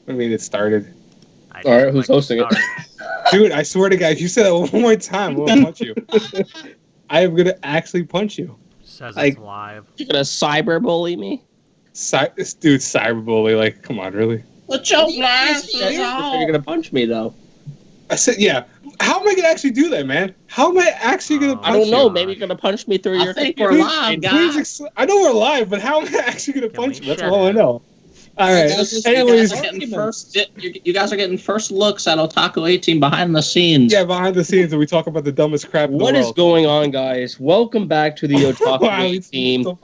I mean, it started. All right, who's hosting it? Dude, I swear to God, if you say that one more time, we'll punch you. I am gonna actually punch you. Says it's live. You're gonna cyberbully me? This dude's cyberbully. Like, come on, really? What's your glasses on? You're gonna punch me though. I said, yeah. How am I gonna actually do that, man? How am I actually gonna punch you? I don't know. Maybe you're gonna punch me through your. I think we're live, guys. I know we're live, but how am I actually gonna punch you? That's all I know. All right. Anyways, you guys are getting first looks at Otaku 18 behind the scenes. Yeah, behind the scenes, and we talk about the dumbest crap in the world. What is going on, guys? Welcome back to the Otaku 18,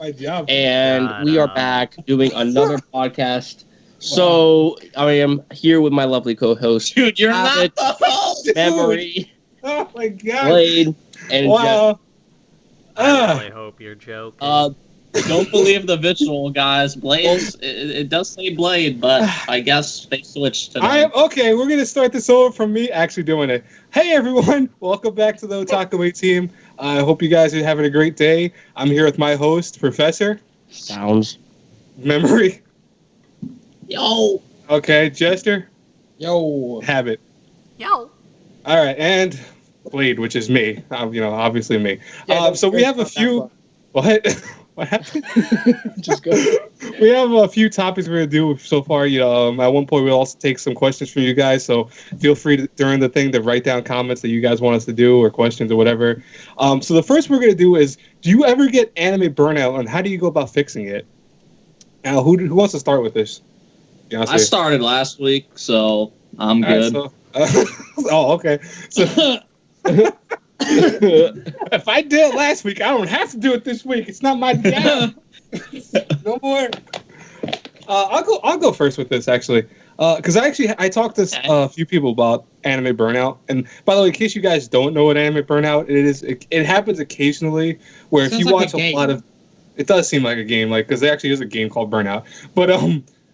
and we are back doing another podcast. So I am here with my lovely co-host, dude. You're not the host. Memory. Oh my God. Blade and I really hope you're joking. Don't believe the visual, guys. Blade, it does say Blade, but I guess they switched to okay, we're going to start this over from me actually doing it. Hey, everyone. Welcome back to the Otaku 18. I hope you guys are having a great day. I'm here with my host, Professor. Sounds. Memory. Yo. Okay, Jester. Yo. Habit. Yo. All right, and Blade, which is me. Obviously me. Yeah, so we have a few... What? What happened? Just go. We have a few topics we're going to do so far. At one point, we'll also take some questions from you guys. So feel free to, during the thing to write down comments that you guys want us to do or questions or whatever. So the first we're going to do is, do you ever get anime burnout, and how do you go about fixing it? Now, who wants to start with this? I started last week, so I'm good. Oh, okay. So... If I did it last week, I don't have to do it this week. It's not my job. No more. I'll go first with this actually, because I talked to a few people about anime burnout. And by the way, in case you guys don't know what anime burnout it happens occasionally where if you watch a lot of, it does seem like a game, like because there actually is a game called Burnout, but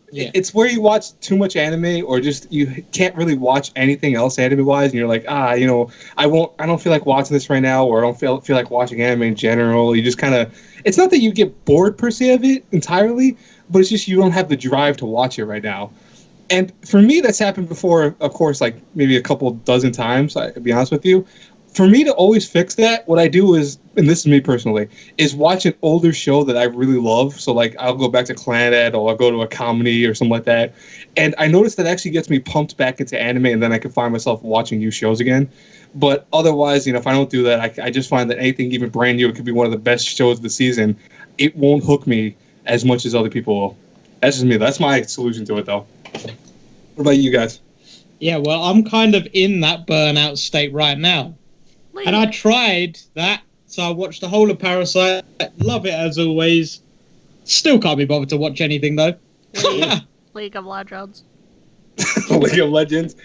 yeah. It's where you watch too much anime, or just you can't really watch anything else anime-wise, and you're like, I don't feel like watching this right now, or I don't feel like watching anime in general. You just kind of, it's not that you get bored per se of it entirely, but it's just you don't have the drive to watch it right now. And for me, that's happened before, of course, like maybe a couple dozen times, I'll be honest with you. For me to always fix that, what I do is, and this is me personally, is watch an older show that I really love. So, like, I'll go back to Clannad, or I'll go to a comedy or something like that. And I notice that actually gets me pumped back into anime, and then I can find myself watching new shows again. But otherwise, if I don't do that, I just find that anything even brand new, it could be one of the best shows of the season, it won't hook me as much as other people will. That's just me. That's my solution to it, though. What about you guys? Yeah, well, I'm kind of in that burnout state right now. And I tried that, so I watched the whole of Parasite. Love it as always. Still can't be bothered to watch anything though. League of Legends. League of Legends.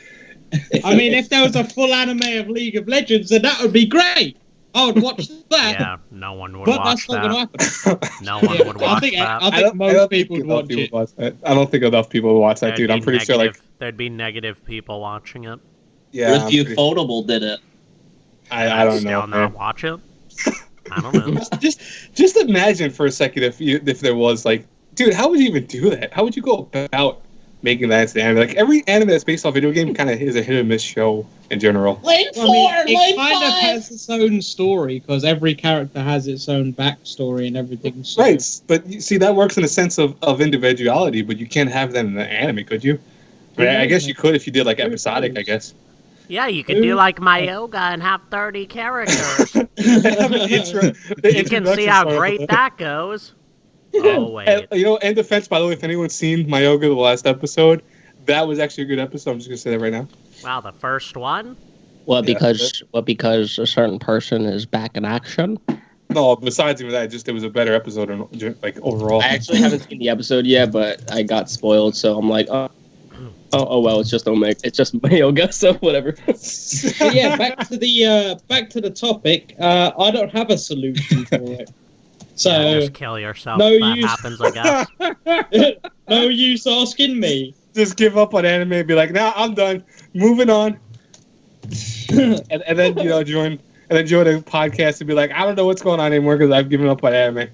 I mean, if there was a full anime of League of Legends, then that would be great. I would watch that. Yeah, no one would but watch that. But that's not going to happen. No one would watch that. I think most people would watch it. I don't think enough people would watch that, dude. I'm pretty sure there'd be negative people watching it. Yeah, Ufotable did it. I don't know. Still not watch it. I don't know. just imagine for a second if there was like, dude, how would you even do that? How would you go about making that into the anime? Like every anime that's based off video game kind of is a hit or miss show in general. It kind of has its own story because every character has its own backstory and everything. So. Right, but you see that works in a sense of individuality, but you can't have that in the anime, could you? I mean, I guess you could if you did like episodic, I guess. Yeah, you could do like my yoga and have 30 characters. You can see how great that goes. Oh, wait. In defense, by the way, if anyone's seen my yoga the last episode, that was actually a good episode. I'm just going to say that right now. Wow, the first one? What, because a certain person is back in action? No, besides even that, it was a better episode, like, overall. I actually haven't seen the episode yet, but I got spoiled, so I'm like, oh well, it's just Omega. It's just yoga, so whatever. But yeah, back to the topic. I don't have a solution for it. So yeah, just kill yourself. That happens, I guess. No use asking me. Just give up on anime and be like, nah, I'm done. Moving on. and then join a podcast and be like, I don't know what's going on anymore because I've given up on anime.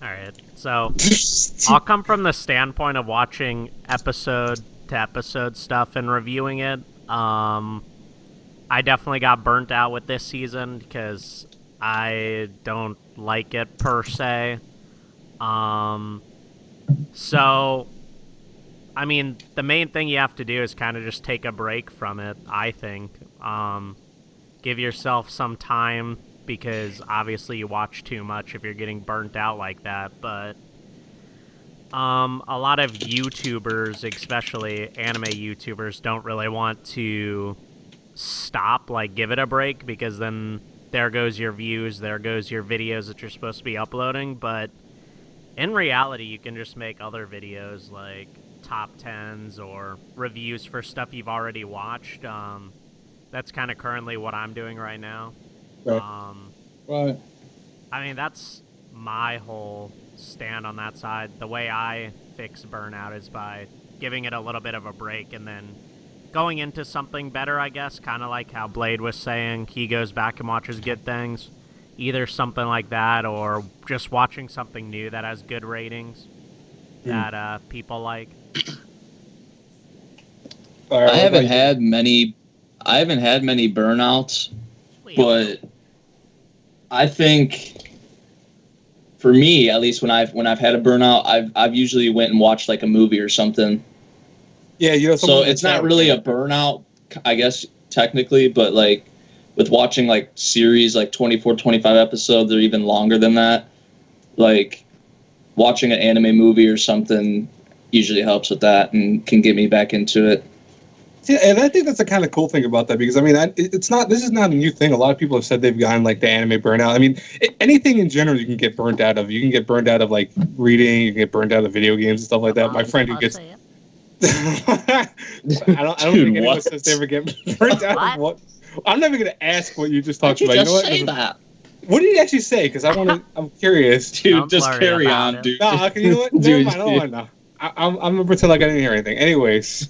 All right, so I'll come from the standpoint of watching episode to episode stuff and reviewing it. I definitely got burnt out with this season because I don't like it per se. So, I mean, the main thing you have to do is kind of just take a break from it, I think. Give yourself some time because obviously you watch too much if you're getting burnt out like that, but a lot of YouTubers, especially anime YouTubers, don't really want to stop, like give it a break, because then there goes your views, there goes your videos that you're supposed to be uploading. But in reality, you can just make other videos like top 10s or reviews for stuff you've already watched. That's kind of currently what I'm doing right now. Right. I mean, that's my whole stand on that side. The way I fix burnout is by giving it a little bit of a break and then going into something better, I guess, kind of like how Blade was saying. He goes back and watches good things. Either something like that or just watching something new that has good ratings that people like. I haven't had many burnouts, but I think for me, at least when I've had a burnout, I've usually went and watched like a movie or something. Yeah, you know. So it's not really a burnout, I guess, technically, but like with watching like series like 24, 25 episodes or even longer than that, like watching an anime movie or something usually helps with that and can get me back into it. Yeah, and I think that's the kind of cool thing about that, because I mean, this is not a new thing. A lot of people have said they've gotten like the anime burnout. I mean, anything in general you can get burnt out of. You can get burnt out of like reading. You can get burnt out of video games and stuff like that. My friend who gets I don't think anyone says they ever get burnt out of what. I'm never gonna ask what you just talked about. You know what? say that? What did he actually say? Because I'm curious. Dude, Don't just worry carry about on, it. dude. Nah, you know what? Never mind. I don't want to know. I'm gonna pretend like I didn't hear anything. Anyways,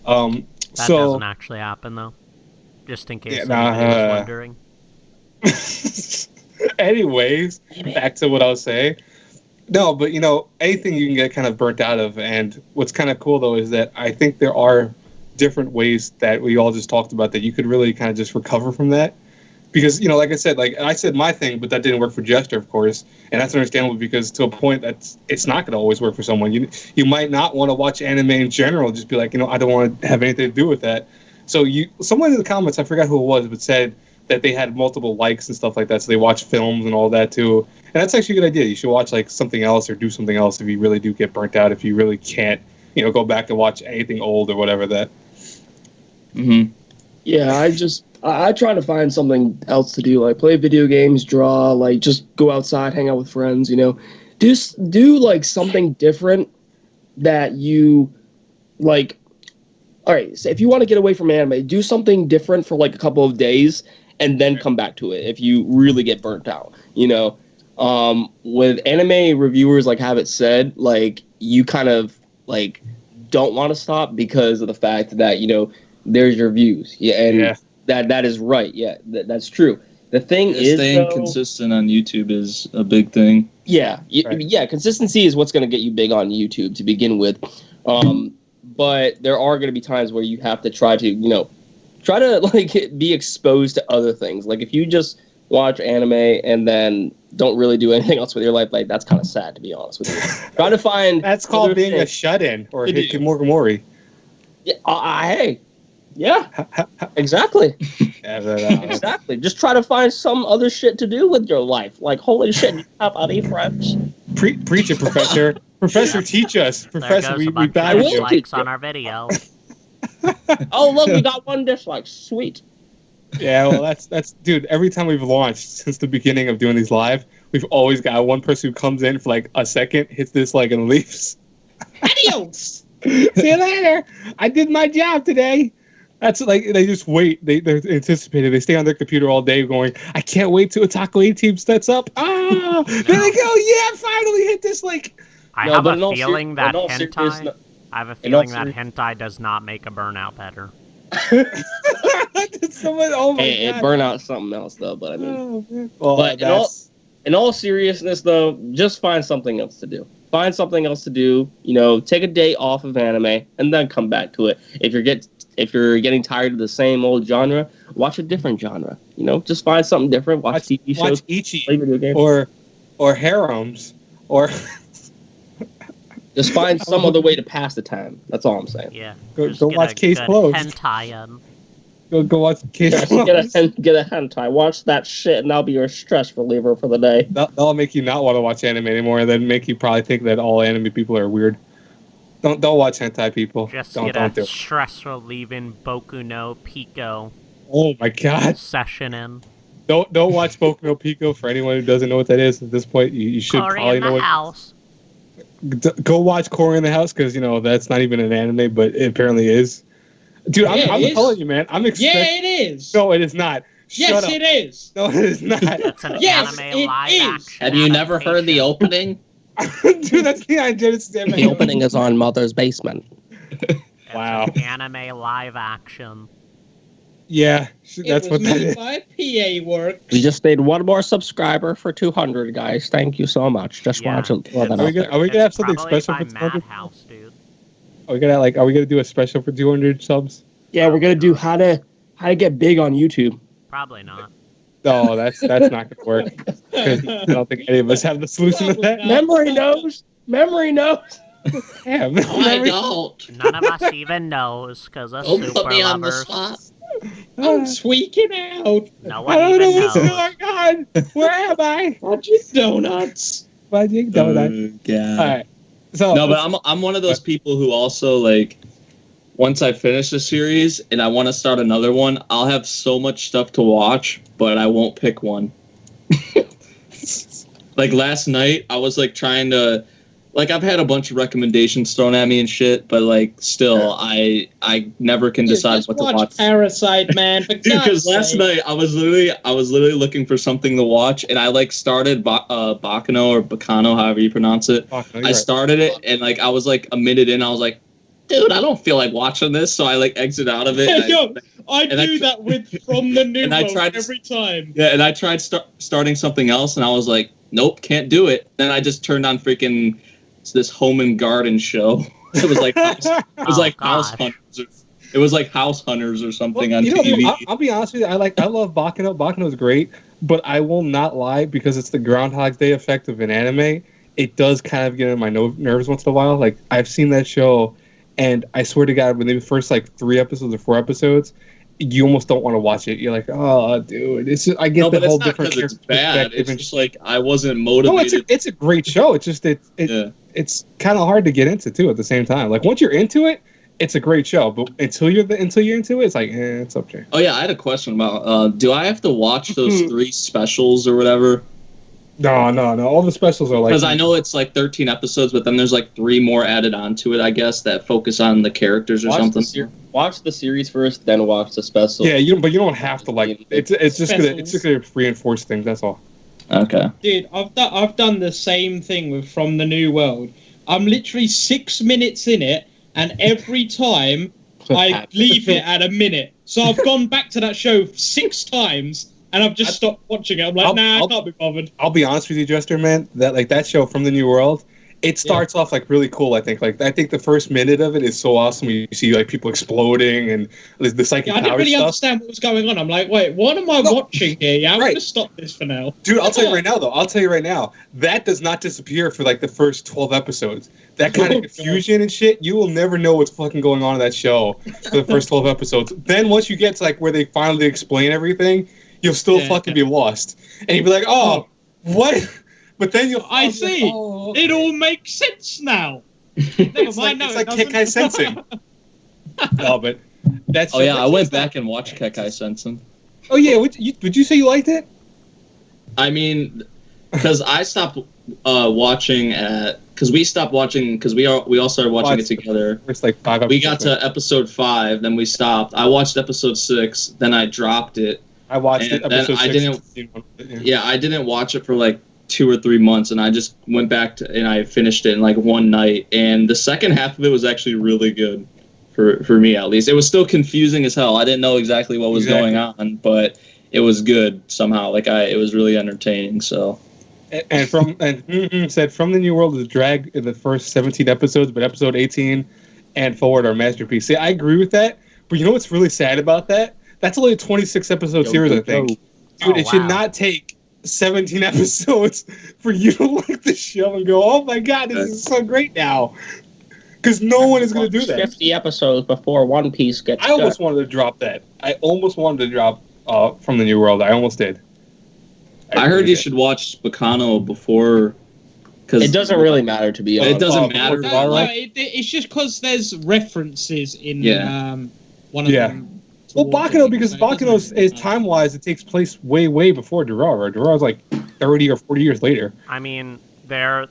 That doesn't actually happen, though. Just in case anybody was wondering. Anyways, back to what I was saying. No, but, you know, anything you can get kind of burnt out of. And what's kind of cool, though, is that I think there are different ways that we all just talked about that you could really kind of just recover from that. Because, you know, like I said my thing, but that didn't work for Jester, of course. And that's understandable because to a point it's not going to always work for someone. You might not want to watch anime in general, just be like, you know, I don't want to have anything to do with that. So someone in the comments, I forgot who it was, but said that they had multiple likes and stuff like that. So they watch films and all that too. And that's actually a good idea. You should watch like something else or do something else if you really do get burnt out, if you really can't, you know, go back and watch anything old or whatever that. Mm-hmm. Yeah, I try to find something else to do, like play video games, draw, like just go outside, hang out with friends, you know. Do like something different that you like. All right, so if you want to get away from anime, do something different for like a couple of days and then come back to it if you really get burnt out, you know. With anime reviewers, like have it said, like you kind of like don't want to stop because of the fact that, you know, there's your views. Yeah, and that is right. Yeah, that's true. The thing is, staying consistent on YouTube is a big thing. Yeah, yeah. Consistency is what's going to get you big on YouTube to begin with. But there are going to be times where you have to try to like be exposed to other things. Like if you just watch anime and then don't really do anything else with your life, like that's kind of sad, to be honest with you. Try to find that's called being a shut-in or a hikikomori. Yeah, hey. Yeah, exactly. Exactly. Just try to find some other shit to do with your life. Like, holy shit, you have any friends? Preach it, Professor. Professor, teach us. Professor, we value you. Likes on our video. Oh, look, we got one dislike. Sweet. Yeah, well, that's dude. Every time we've launched since the beginning of doing these live, we've always got one person who comes in for like a second, hits dislike, and leaves. Adios. See you later. I did my job today. That's like they just wait. They're anticipated. They stay on their computer all day, going, "I can't wait till Otaku A-Team sets up." Ah, then they go, "Yeah, finally hit this." Like, I have a feeling that hentai. I have a feeling that hentai does not make a burnout better. It burnout something else though, but I mean, well, but in all seriousness, though, just find something else to do. Find something else to do. Take a day off of anime and then come back to it. If you're getting tired of the same old genre, watch a different genre. Just find something different. Watch TV shows, watch Ichi, play video games, or harems, or just find some other way to pass the time. That's all I'm saying. Yeah. go watch Case Closed. Hentai. Go watch Case Closed. Get a hentai. Watch that shit, and that'll be your stress reliever for the day. That'll make you not want to watch anime anymore, and then make you probably think that all anime people are weird. Don't watch hentai, people. Just don't get do a it. stress relieving Boku no Pico Oh my god! session in. Don't watch Boku no Pico. For anyone who doesn't know what that is at this point, you should Cory probably in know the what. house. Go watch Cory in the House, because that's not even an anime, but it apparently is. Dude, Yeah, I'm it is. telling you, man. I'm expecting. Yeah, it is. No, it is not. Shut yes, up. it is. No, it is not. That's an Yes, anime it live is. action. Have you never heard the adaptation. opening? Dude, that's the Genesis. The opening is on Mother's Basement. That's Wow. an anime live action. Yeah, that's it what was that made is. by PA Works. We just need one more subscriber for 200, guys. Thank you so much. Just Yeah. wanted to throw that Are we out gonna, there. are we gonna have It's something probably special by for 200? Madhouse, dude. Are we gonna do a special for 200 subs? Yeah, we're gonna do how to get big on YouTube. Probably not. No, that's not gonna work. 'Cause I don't think any of us have the solution to that. Memory knows. Memory knows. Yeah, I don't. None of us even knows, because of Don't super put me on the lovers. spot. I'm tweaking out. No I one don't know even what's going knows. on. Where am I? Fudgy donuts. Fudging donut. Yeah. All right. So No, but I'm one of those people who also like once I finish a series and I want to start another one, I'll have so much stuff to watch, but I won't pick one. Like last night, I was like trying to, like I've had a bunch of recommendations thrown at me and shit, but like still, I never can decide Just what to watch watch. Parasite, man. For Dude, because God's last sake. night I was literally looking for something to watch, and I like started Bacano or Bacano, however you pronounce it. Fuck, no, you're I right. started it, and like I was like a minute in, I was like, dude, I don't feel like watching this, so I like exit out of it. and Yo, I and I do tr- that with From the New and I World tried to- every time. Yeah, and I tried starting something else, and I was like, nope, can't do it. Then I just turned on freaking this home and garden show. It was like House gosh. Hunters. It was like House Hunters or something on Dude, TV. I'll be honest with you. I love Bacano. Bacano's great, but I will not lie, because it's the Groundhog Day effect of an anime. It does kind of get in my nerves once in a while. Like I've seen that show, and I swear to God, when they first like 3 episodes or 4 episodes, you almost don't want to watch it. You're like, oh, dude, it's just, I get No, the but whole it's not different because it's character bad. perspective It's and just like I wasn't motivated. no, it's a great show. It's just Yeah. it's kind of hard to get into too at the same time. Like once you're into it, it's a great show, but until you're into it, it's like it's okay. Oh yeah, I had a question about. Do I have to watch those 3 specials or whatever? No. All the specials are like Because I know it's like 13 episodes, but then there's like 3 more added onto it, I guess, that focus on the characters or something. Watch the series first, then watch the special. yeah, but you don't have to like. It's just gonna reinforce things. That's all. Okay. Dude, I've done the same thing with From the New World. I'm literally 6 minutes in it, and every time I leave it at a minute. So I've gone back to that show 6 times, and I've just stopped watching it. I'm like, I can't be bothered. I'll be honest with you, Jester, man. That show From the New World, it starts off like really cool. I think the first minute of it is so awesome. You see like people exploding and the psychic I didn't power really stuff. understand what was going on. I'm like, wait, what am I watching here? Yeah, I'm Right. gonna stop this for now. Dude, I'll tell you right now, though. That does not disappear for like the first 12 episodes. That kind of confusion and shit, you will never know what's fucking going on in that show for the first 12 episodes. Then once you get to like where they finally explain everything, you'll still fucking be lost. And you'll be like, oh, what? But then I see. Like, oh, okay. It all makes sense now. Never It's mind, no, it's it like doesn't. Kekai Sensing. No, but that's. Oh yeah, I went back and watched Kekai Sensen. Oh yeah, would you say you liked it? I mean, because I stopped watching because we stopped watching because we all started watching it together. It's like 5 episodes. We got to episode 5, then we stopped. I watched episode 6, then I dropped it. I watched it. and then Episode I 6. didn't- Yeah, I didn't watch it for like 2 or 3 months, and I just went back and I finished it in like one night. And the second half of it was actually really good for me, at least. It was still confusing as hell. I didn't know exactly what was going on, but it was good somehow. Like it was really entertaining. So Said From the New World is drag in the first 17 episodes, but episode 18 and forward are masterpiece. See, I agree with that, but you know what's really sad about that? That's only a 26 episode series, I think. Dude, it should not take 17 episodes for you to like the show and go, "Oh my god, this is so great now." Because no one is going to do that. 50 episodes before One Piece gets I almost wanted to drop that. I almost wanted to drop From the New World. I almost did. I heard you should watch Bacano before. Cause It doesn't really matter, to be honest. It doesn't matter. It's just because there's references in one of them. Well, Bacano, because Bacano is time-wise, it takes place way, way before Durara. Durara's like 30 or 40 years later. I mean, they're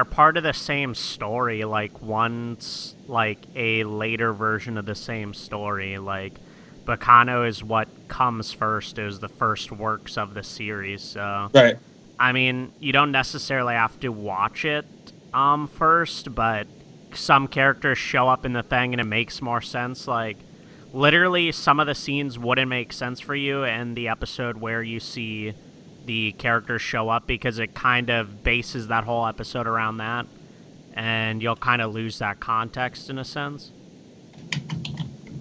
part of the same story. Like, one's like a later version of the same story. Like, Bacano is what comes first. It was the first works of the series. So, right. I mean, you don't necessarily have to watch it first, but some characters show up in the thing and it makes more sense. Like, literally, some of the scenes wouldn't make sense for you in the episode where you see the characters show up, because it kind of bases that whole episode around that, and you'll kind of lose that context in a sense.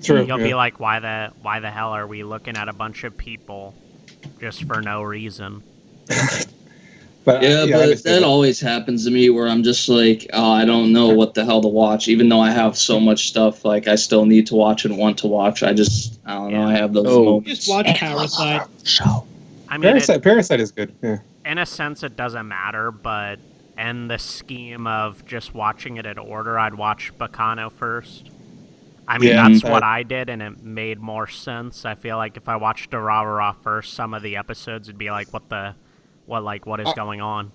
True. You'll be like, why the hell are we looking at a bunch of people just for no reason? But that always happens to me where I'm just like, oh, I don't know what the hell to watch, even though I have so much stuff like I still need to watch and want to watch. I don't know. I have those moments. Just watch Parasite. I mean, Parasite is good. Yeah. In a sense, it doesn't matter, but in the scheme of just watching it in order, I'd watch Bacano first. I mean, that's what I did, and it made more sense. I feel like if I watched Durarara first, some of the episodes would be like, what is going on?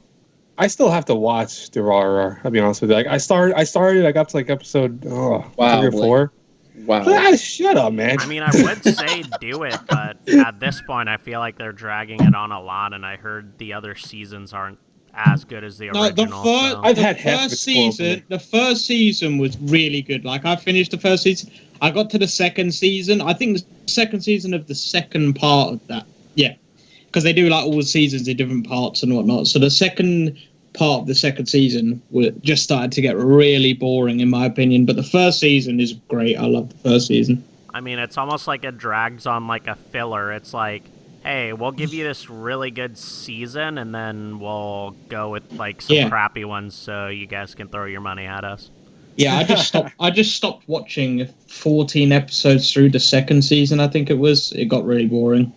I still have to watch Durarara. I'll be honest with you. Like, I started. I got to like episode 3 or 4. Wow. Shut up, man. I mean, I would say do it, but at this point, I feel like they're dragging it on a lot, and I heard the other seasons aren't as good as the original. The first season was really good. Like, I finished the first season. I got to the second season. I think the second season of the second part of that. Yeah. Because they do like all the seasons in different parts and whatnot. So the second part of the second season just started to get really boring, in my opinion. But the first season is great. I love the first season. I mean, it's almost like it drags on like a filler. It's like, hey, we'll give you this really good season, and then we'll go with like some crappy ones so you guys can throw your money at us. Yeah, I just stopped watching 14 episodes through the second season, I think it was. It got really boring.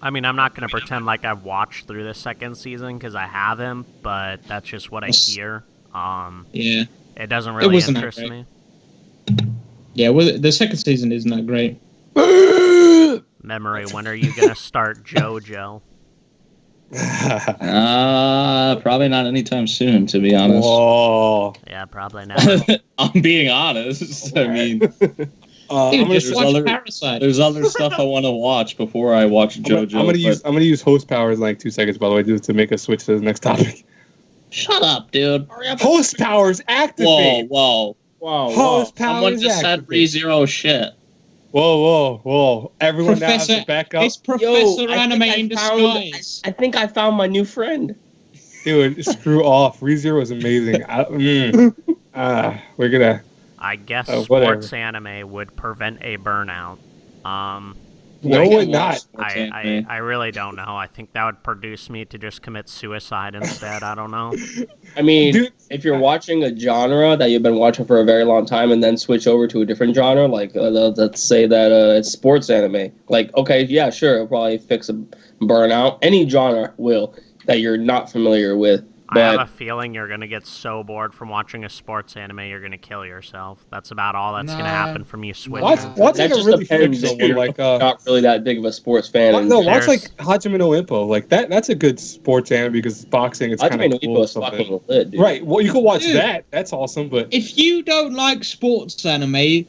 I mean, I'm not going to pretend like I've watched through the second season, because I haven't, but that's just what I hear. Yeah. It doesn't really interest me. Yeah, well, the second season isn't that great. Memory, when are you going to start JoJo? Probably not anytime soon, to be honest. Whoa. Yeah, probably not. I'm being honest. I mean... There's other stuff I want to watch before I watch JoJo. I'm gonna use host powers in like 2 seconds, by the way, just to make us switch to the next topic. Shut up, dude. Host powers activate. Whoa. Host powers. Someone just said ReZero shit. Whoa. Everyone now has to back up. It's Professor Anime in disguise. I think I found my new friend. Dude, screw off. ReZero is amazing. We're gonna. I guess sports anime would prevent a burnout. No, it not. I really don't know. I think that would produce me to just commit suicide instead. I don't know. I mean, if you're watching a genre that you've been watching for a very long time and then switch over to a different genre, like let's say that it's sports anime. Like, okay, yeah, sure, it'll probably fix a burnout. Any genre will that you're not familiar with. I have a feeling you're going to get so bored from watching a sports anime, you're going to kill yourself. That's about all that's going to happen from you switching. Watch like a really big one, like not really that big of a sports fan. Watch like Hajime no Ippo. Like that's a good sports anime because it's boxing. It's kind of cool. Fucking lit, dude. Right. Well, you can watch that. That's awesome. But if you don't like sports anime,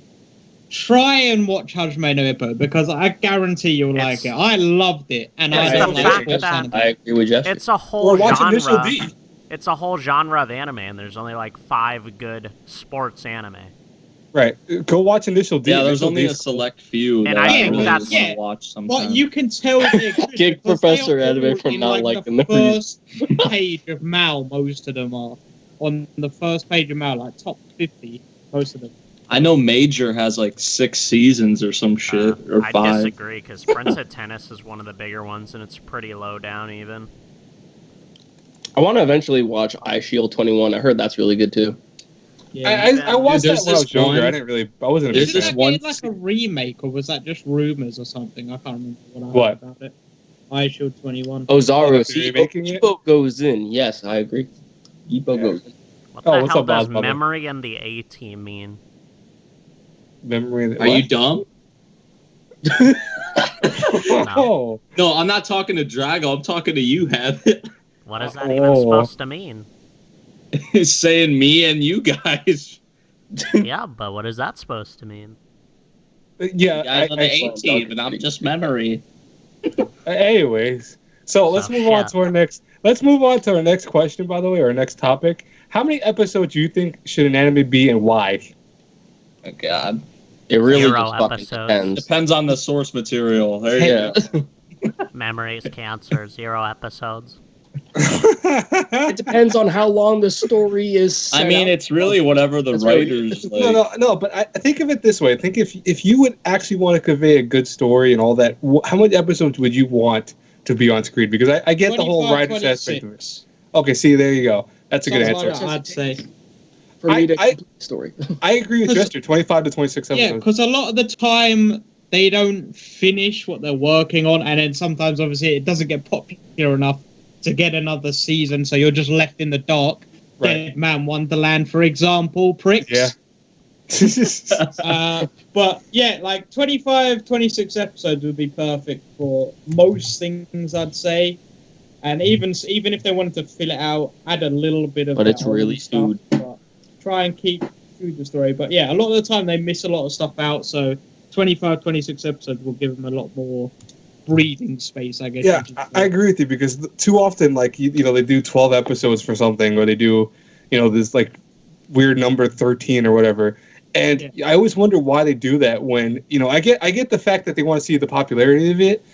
try and watch Hajime no Ippo, because I guarantee you'll like it. I loved it, and I don't like sports anime. I agree with Jeff. It's a whole genre. Initial D. It's a whole genre of anime, and there's only like 5 good sports anime. Right. Go watch Initial D. Yeah, there's Initial only D's a select few And that I I think really that's- want to watch sometimes. But you can tell they're good Kick because they Professor are Anime all for in, not like, liking the the movie. first page of Mal. Most of them are on the first page of Mal, like top 50. Most of them. I know Major has like 6 seasons or some shit, or I 5. disagree, because Prince of Tennis is one of the bigger ones, and it's pretty low down even. I want to eventually watch Eye Shield 21. I heard that's really good too. Yeah. I watched Dude, that when I there's was younger. this I didn't really. I wasn't a There's big Did this that fan. get one- like a remake, or was that just rumors or something? I can't remember what I heard What? about it. Eye Shield 21. Ozaru, Oh, they're remaking it? Ippo goes in. Yes, I agree. Ippo goes in. What Oh, the what's hell up, does Bobby? Memory and the A-Team mean? Memory. Are you dumb? Oh. No, I'm not talking to Drago. I'm talking to you, Habit. What is that even Oh. supposed to mean? He's saying me and you guys. Yeah, but what is that supposed to mean? You Yeah. guys are the excellent. A-team, and I'm just Memory. Anyways, so let's move on to our next. Let's move on to our next question. By the way, our next topic. How many episodes do you think should an anime be, and why? Oh, God. It really 0 just fucking episodes. depends. Depends on the source material. There you Yeah. go. Memories, cancer, 0 episodes. It depends on how long the story is. Set I mean, up. it's really whatever the That's really- writers like. No. But I think of it this way. I think if you would actually want to convey a good story and all that, how many episodes would you want to be on screen? Because I get the whole 25, writer's aspect of it. 26. Okay, see, there you go. That's a good Something answer. like that, I'd say. for me to I- complete the story. I agree with Jester. 25 to 26 Yeah, episodes. because a lot of the time they don't finish what they're working on, and then sometimes, obviously, it doesn't get popular enough to get another season, so you're just left in the dark. Right. Dead Man Wonderland, for example, pricks. Yeah. But yeah, like 25, 26 episodes would be perfect for most things, I'd say. And even if they wanted to fill it out, add a little bit of. But their it's own really stuff, food. but try and keep food the story. But yeah, a lot of the time they miss a lot of stuff out. So 25, 26 episodes will give them a lot more breathing space, I guess. Yeah, you could I say. agree with you because too often, like you know, they do 12 episodes for something, or they do, you know, this like weird number 13 or whatever. And I always wonder why they do that. When you know, I get the fact that they want to see the popularity of it,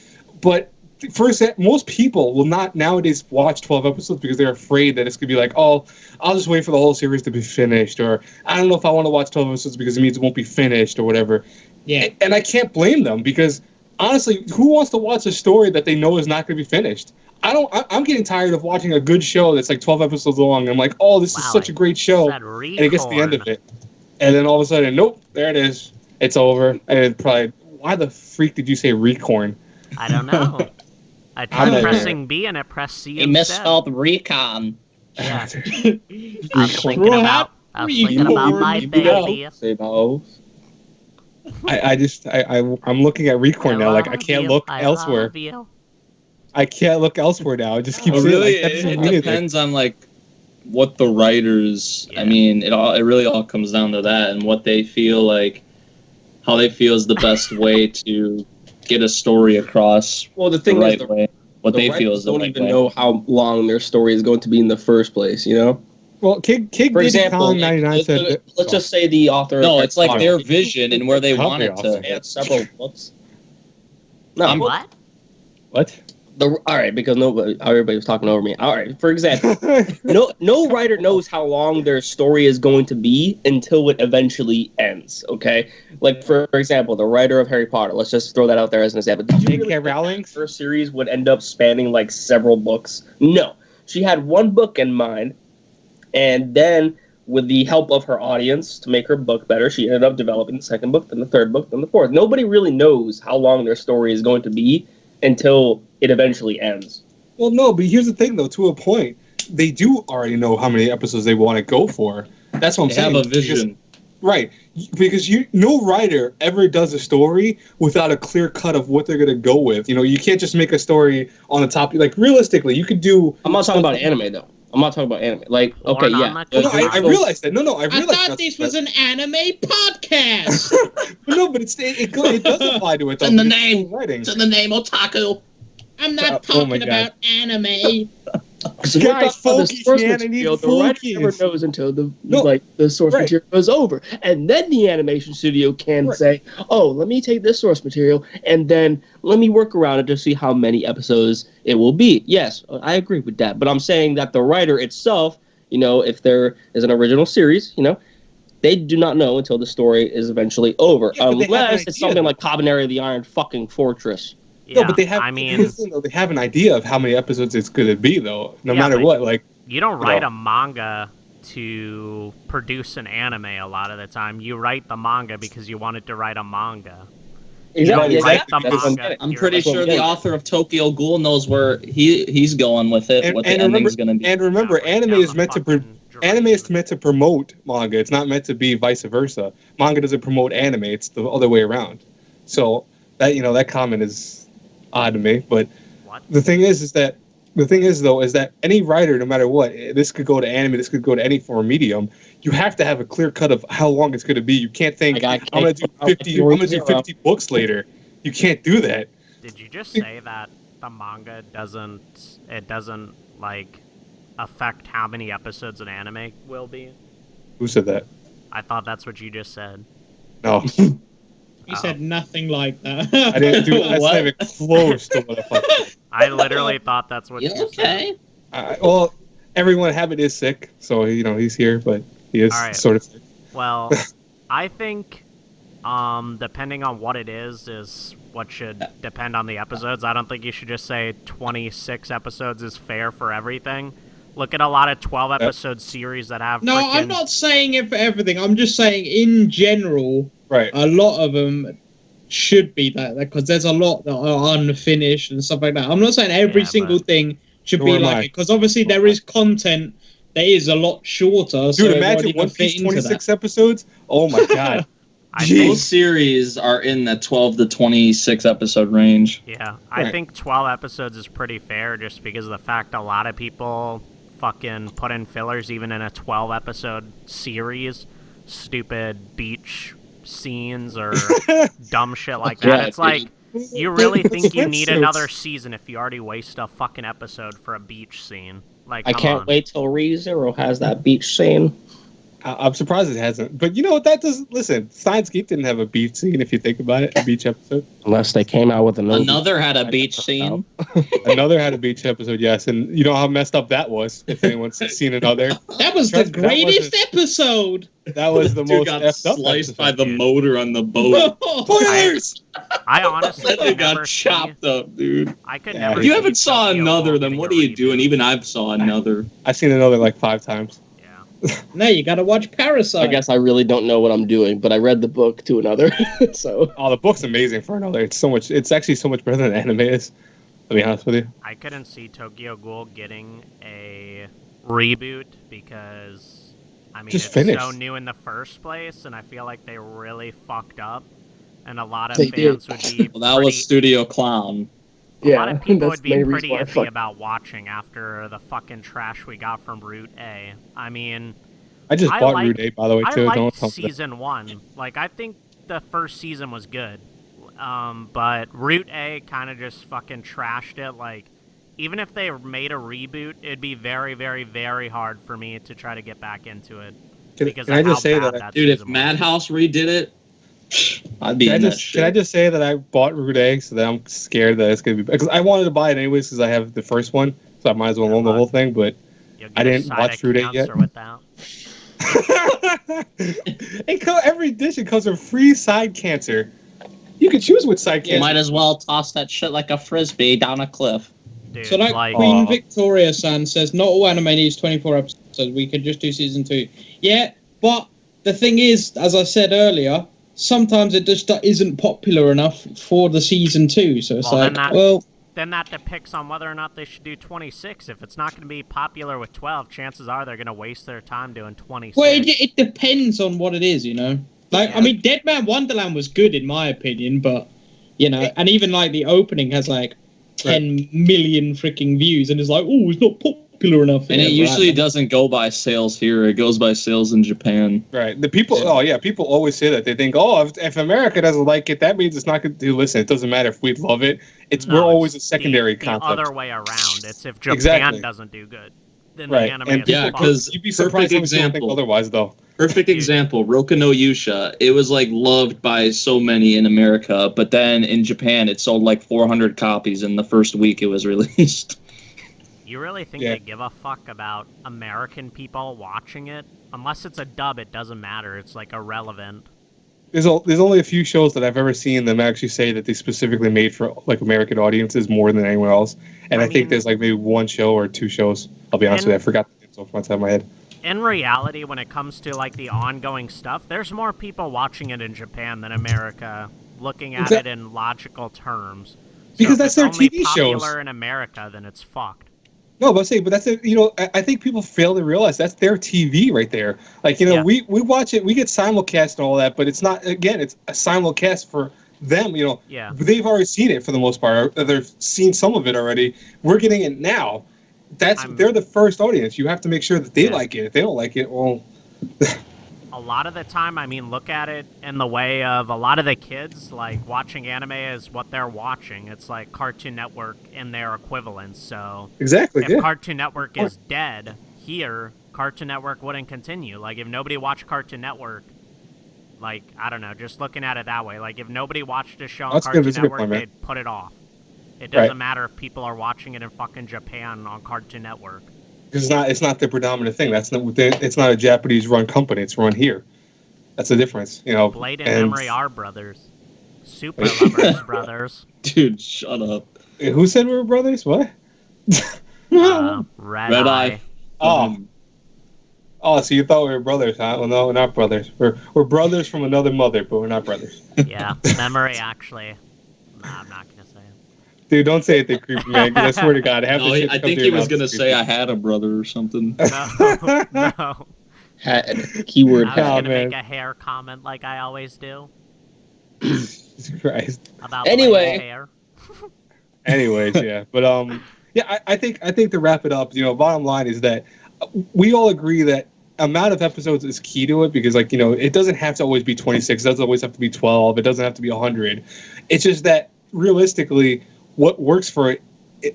but first, most people will not nowadays watch 12 episodes because they're afraid that it's gonna be like, oh, I'll just wait for the whole series to be finished, or I don't know if I want to watch 12 episodes because it means it won't be finished or whatever. Yeah. And I can't blame them because honestly, who wants to watch a story that they know is not going to be finished? I'm getting tired of watching a good show that's like 12 episodes long. I'm like, oh, this is Wow, such a great show, Said and it gets to the end of recorn. it, and then all of a sudden, nope, there it is, it's over, and it probably, why the freak did you say recorn? I don't know. I I tried don't pressing B and it pressed C He instead. misspelled recon. Yeah. I was Recorn. thinking about my baby. Say no. I'm looking at recorn now. Like I love can't you, look I elsewhere. love you. I can't look elsewhere now. I just keep But seeing really, like, that doesn't it mean anything. depends on like what the writers. Yeah. I mean, it really all comes down to that and what they feel like, how they feel is the best way to get a story across Well, the the thing right is, way. What they feel writers is the don't right even way. know how long their story is going to be in the first place. You know. Well, Kid For example, Kong 99 said that, let's just say the author. No, of it's like Harry their Potter. vision and where they Help want me it off to. there. They had several books. No, I'm- What? what? all right, because everybody was talking over me. All right, for example, no writer knows how long their story is going to be until it eventually ends. Okay, like for example, the writer of Harry Potter. Let's just throw that out there as an example. Did you J.K. really think Rowling? that first series would end up spanning like several books? No, she had one book in mind, and then with the help of her audience to make her book better, she ended up developing the second book, then the third book, then the fourth. Nobody really knows how long their story is going to be until it eventually ends. Well, no, but here's the thing, though. To a point, they do already know how many episodes they want to go for. That's what I'm They saying. have a vision. Right, because no writer ever does a story without a clear cut of what they're gonna go with. You know, you can't just make a story on the top. Like realistically, you could do. I'm not talking about anime though. I'm not talking about anime. Like, okay, Porn on yeah. the No, I realized that. No, I I realized. thought that. this was an anime podcast. No, but it does apply to it. Though, in the because name. writing. It's in the name Otaku. I'm not Oh my talking God. about anime. Because we're Guys, talking about the focus, source man, I need material, the writer never focus. knows until the source right. material is over, and then the animation studio can Right. say, "Oh, let me take this source material and then let me work around it to see how many episodes it will be." Yes, I agree with that, but I'm saying that the writer itself, if there is an original series, they do not know until the story is eventually over, Yeah, but they have an unless it's idea, something though. like Cabaneri of the Iron fucking Fortress. Yeah, No, but they have. I mean, here's the thing, though, they have an idea of how many episodes it's gonna be, though. No Yeah, matter but what, like you don't write a manga to produce an anime a lot of the time. You write the manga because you wanted to write a manga. You don't Exactly. write the Because manga. I'm purely- pretty sure the author of Tokyo Ghoul knows where he's going with it, what the ending's going to be. And remember, Yeah, right anime down is the meant to fucking anime drain. is meant to promote manga. It's not meant to be vice versa. Manga doesn't promote anime. It's the other way around. So that comment is odd to me. But What? the thing is that any writer, no matter what, this could go to anime, this could go to any form of medium. You have to have a clear cut of how long it's going to be. You can't think I'm going to do 50 books later. You can't do that. Did you just say that the manga doesn't like affect how many episodes an anime will be? Who said that? I thought that's what you just said. No, You said nothing like that. I didn't do. That's What? not even close to what the fuck. I literally thought that's what You you okay? Well, everyone Habit is sick, so he's here, but he is All right. sort of sick. said. Well, I think depending on what it is what should depend on the episodes. I don't think you should just say 26 episodes is fair for everything. Look at a lot of 12-episode series that have No, I'm not saying it for everything. I'm just saying in general, Right. a lot of them should be that, because there's a lot that are unfinished and stuff like that. I'm not saying every Yeah, single but- thing should Nor be am like I. it, because obviously there is content that is a lot shorter. so Dude, it won't imagine even One fit Piece into 26 episodes. Oh my god. I Jeez. think, Most series are in the 12 to 26 episode range. yeah, I Right. think 12 episodes is pretty fair just because of the fact a lot of people fucking put in fillers even in a 12-episode series. Stupid beach scenes or dumb shit like that. Yeah, It's like, you really think you need Swimsuits. another season if you already waste a fucking episode for a beach scene? Like, I come can't on. wait till ReZero has that beach scene. I'm surprised it hasn't. But you know what? That does. Listen, Steins Gate didn't have a beach scene. If you think about it, a beach episode. Unless they came out with Another had a beach scene. Another had a beach episode. Yes, and you know how messed up that was. If anyone's seen another, That was Trust the me, that greatest wasn't- episode. that was the Dude most got effed up sliced by episode. the motor on the boat. Spoilers. I honestly They could never got see. chopped up, dude. I could Yeah. never. If you see haven't saw Tokyo another, Ghoul then getting what a are you reboot. doing? Even I've saw another. I've seen another like 5 times. Yeah. No, you gotta watch Parasite. I guess I really don't know what I'm doing, but I read the book to another, so Oh, the book's amazing for another. It's actually so much better than anime is. To be honest with you. I couldn't see Tokyo Ghoul getting a reboot because, I mean, Just it's finished. so new in the first place, and I feel like they really fucked up, and a lot of They fans did. would be Well, that pretty, was Studio Clown. a lot of people that's would the be main pretty reason why I iffy fucked- about watching after the fucking trash we got from Route A. I mean, I just I bought like- Route 8 by the way I too. Don't liked tell me that. season 1. Like, I think the first season was good. But Route A kind of just fucking trashed it. Like, even if they made a reboot, it'd be very, very, very hard for me to try to get back into it. Because Can I of just how say bad that? Dude, if season was. Madhouse redid it, I'd be Can I in that just shit. can I just say that I bought Route A so that I'm scared that it's gonna be because I wanted to buy it anyways because I have the first one, so I might as well own the whole thing. But You'll I get a didn't side watch of Route A cancer yet. Without. Every dish it comes with free side cancer. You can choose which side You cancer. might as well toss that shit like a frisbee down a cliff. Dude, So like, like, Queen Aw. Victoria-san says, not all anime needs 24 episodes. We could just do season 2. Yeah, but the thing is, as I said earlier, sometimes it just isn't popular enough for the season 2. So it's Well, like, then that- well, then that depicts on whether or not they should do 26. If it's not going to be popular with 12, chances are they're going to waste their time doing 26. well, it depends on what it is, you know. Like, Yeah. I mean, Dead Man Wonderland was good in my opinion, but you know, and even like the opening has like 10 million freaking views, and it's like, oh, it's not popular popular enough. And it usually doesn't go by sales here. It goes by sales in Japan. Right. The people. Oh yeah. People always say that. They think, oh, if America doesn't like it, that means it's not going to listen. It doesn't matter if we love it. We're always a secondary concept. The other way around. It's if Japan Exactly. doesn't do good, then Right. the anime And is yeah, fucked. because you'd be surprised when people think otherwise, though. Perfect example, Roku no Yusha. It was like loved by so many in America, but then in Japan it sold like 400 copies in the first week it was released. You really think they give a fuck about American people watching it? Unless it's a dub, it doesn't matter. It's like irrelevant. There's only a few shows that I've ever seen them actually say that they specifically made for like American audiences more than anyone else. And I think there's like maybe one show or two shows. I'll be honest with you, I forgot the names off the top of my head. In reality, when it comes to like the ongoing stuff, there's more people watching it in Japan than America, looking at it in logical terms. So because if that's their only TV popular shows. in America, then it's fucked. No, but that's it. You know, I think people fail to realize that's their TV right there. Like, you know, we watch it, we get simulcast and all that, but it's not. Again, it's a simulcast for them. You know, they've already seen it for the most part. They've seen some of it already. We're getting it now. They're the first audience. You have to make sure that they like it. If they don't like it, well. A lot of the time, I mean, look at it in the way of a lot of the kids, like, watching anime is what they're watching. It's like Cartoon Network in their equivalent, so... Exactly, if Cartoon Network is dead, here, Cartoon Network wouldn't continue. Like, if nobody watched Cartoon Network, like, I don't know, just looking at it that way. Like, if nobody watched a show on Cartoon Network, they'd put it off. It doesn't matter if people are watching it in fucking Japan on Cartoon Network. It's not the predominant thing. It's not a Japanese-run company. It's run here. That's the difference, you know. Blade and Memory are brothers. Super lovers, brothers. Dude, shut up. Who said we were brothers? What? Red Eye. Oh, so you thought we were brothers, huh? Well, no, we're not brothers. We're brothers from another mother, but we're not brothers. Yeah, Memory actually. Nah, I'm not gonna say it. Dude, don't say anything creepy, man. Because I swear to God, I think he was gonna say I had a brother or something. No. Keyword I was gonna make a hair comment like I always do. Jesus Christ. About hair. Anyways, yeah, but I think to wrap it up, you know, bottom line is that we all agree that amount of episodes is key to it because, like, you know, it doesn't have to always be 26. It doesn't always have to be 12. It doesn't have to be 100. It's just that realistically, what works for it,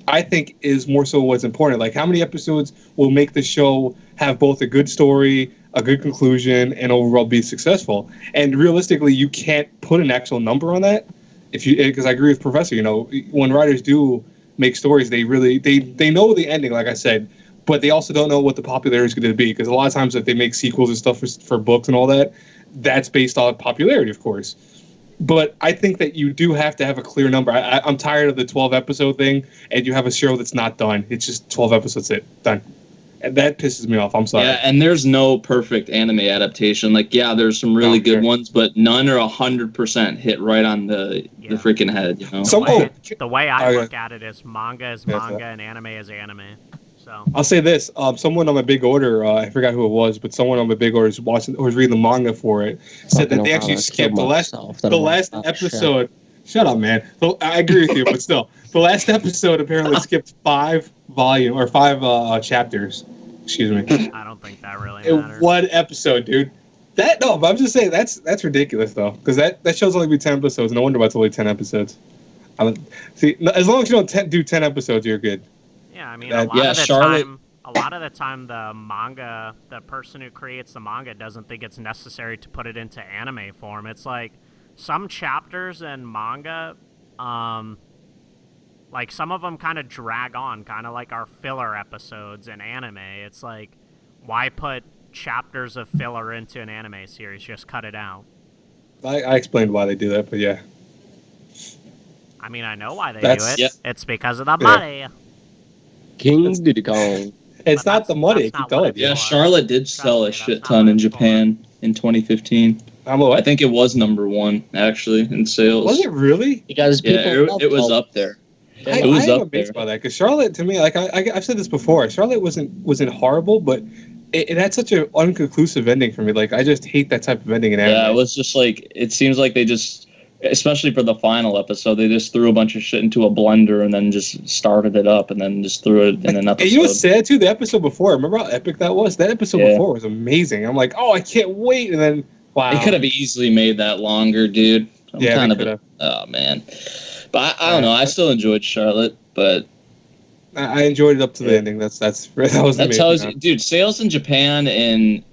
I think, is more so what's important. Like, how many episodes will make the show have both a good story, a good conclusion, and overall be successful? And realistically, you can't put an actual number on that. Because I agree with Professor, you know, when writers do make stories, they know the ending, like I said, but they also don't know what the popularity is going to be. Because a lot of times if they make sequels and stuff for books and all that, that's based on popularity, of course. But I think that you do have to have a clear number. I'm tired of the 12-episode thing, and you have a show that's not done. It's just 12 episodes, done. And that pisses me off. I'm sorry. Yeah, and there's no perfect anime adaptation. Like, yeah, there's some really good ones, but none are 100% hit right on the freaking head, you know? The way I look at it is manga is manga and anime is anime. So I'll say this: someone on my big order, I forgot who it was, but someone on my big order was reading the manga for it. Said that they actually skipped the last episode. Shut up, man. I agree with you, but still, the last episode apparently skipped 5 chapters. Excuse me. I don't think that really matters. One episode, dude. But I'm just saying that's ridiculous though, because that show's only be 10 episodes. No wonder why it's only 10 episodes. See, as long as you don't do 10 episodes, you're good. Yeah, I mean, a lot of the time, the person who creates the manga doesn't think it's necessary to put it into anime form. It's like some chapters in manga, like some of them kind of drag on, kind of like our filler episodes in anime. It's like, why put chapters of filler into an anime series? Just cut it out. I explained why they do that, but yeah. I mean, I know why they do it. Yeah. It's because of the money. King Diddy Kong. It's not the money. I keep telling you. Yeah, Charlotte did sell a shit ton in Japan in 2015. I think it was number 1 actually in sales. Was it really? Because it was up there. I am amazed by that because Charlotte, to me, like I've said this before, Charlotte wasn't horrible, but it had such an unconclusive ending for me. Like, I just hate that type of ending in anime. Yeah, it was just like, it seems like they just especially for the final episode, they just threw a bunch of shit into a blender and then just started it up and then just threw it in an episode. And you know what's sad too? The episode before, remember how epic that was? That episode before was amazing. I'm like, oh, I can't wait. And then, wow. They could have easily made that longer, dude. Oh, man. But I don't know. I still enjoyed Charlotte, but... I enjoyed it up to the ending. That was that tells you, dude, sales in Japan and...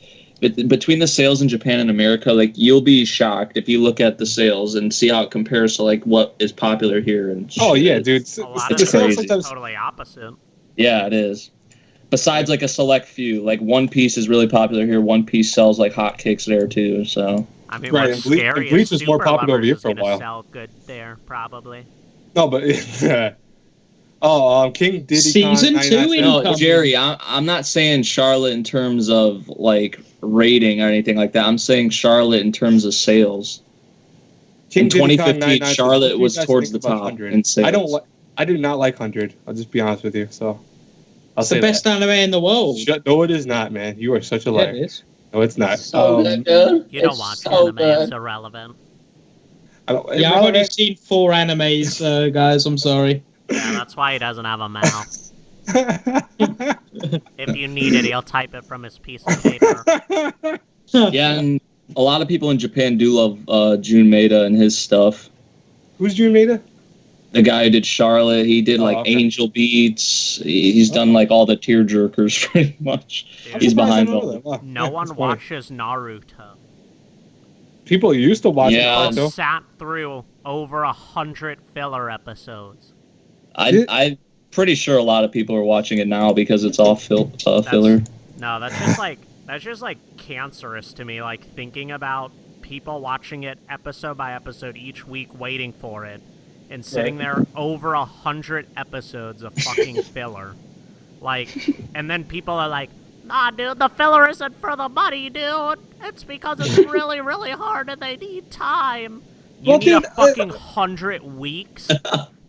Between the sales in Japan and America, like, you'll be shocked if you look at the sales and see how it compares to, like, what is popular here. And oh, yeah, dude. A lot of crazy. It's totally opposite. Yeah, it is. Besides, like, a select few. Like, One Piece is really popular here. One Piece sells like hotcakes there, too, so... I mean, right, what's scary Bleach is was more popular over here for a while. Sell good there, probably. No, but... King Diddy Season 2 No, Jerry, I'm not saying Charlotte in terms of, like, rating or anything like that. I'm saying Charlotte in terms of sales. In 2015, Charlotte was towards the top in sales. I do not like 100. I'll just be honest with you. So it's the best anime in the world. No, it is not, man. You are such a liar. Yeah, it is. No, it's not. So good. You don't watch anime. It's irrelevant. I've only seen 4 animes, guys. I'm sorry. Yeah, that's why he doesn't have a mouth. If you need it, he'll type it from his piece of paper. Yeah, and a lot of people in Japan do love Jun Maeda and his stuff. Who's Jun Maeda? The guy who did Charlotte. He did Angel Beats. He's done like all the tear jerkers pretty much. Dude, he's behind all. Wow, no one watches Naruto. People used to watch Naruto. Sat through over 100 filler episodes. I'm pretty sure a lot of people are watching it now because it's all filler. No, that's just like cancerous to me. Like thinking about people watching it episode by episode each week, waiting for it, and sitting there over 100 episodes of fucking filler. Like, and then people are like, "Nah, dude, the filler isn't for the money, dude. It's because it's really, really hard and they need time. You need a fucking 100 weeks."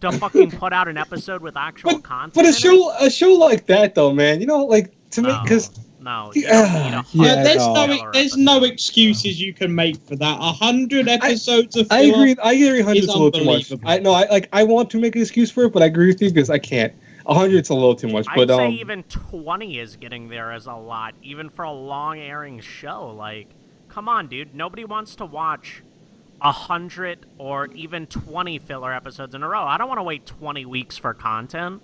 To fucking put out an episode with actual content. But a show like that, though, man, you know, like to me, because you don't need there's no excuses you can make for that. 100 episodes of filler. I agree. 100 is a little too much. I want to make an excuse for it, but I agree with you because I can't. 100's a little too much. I'd say even 20 is getting there as a lot, even for a long airing show. Like, come on, dude. Nobody wants to watch 100 or even 20 filler episodes in a row. I don't want to wait 20 weeks for content.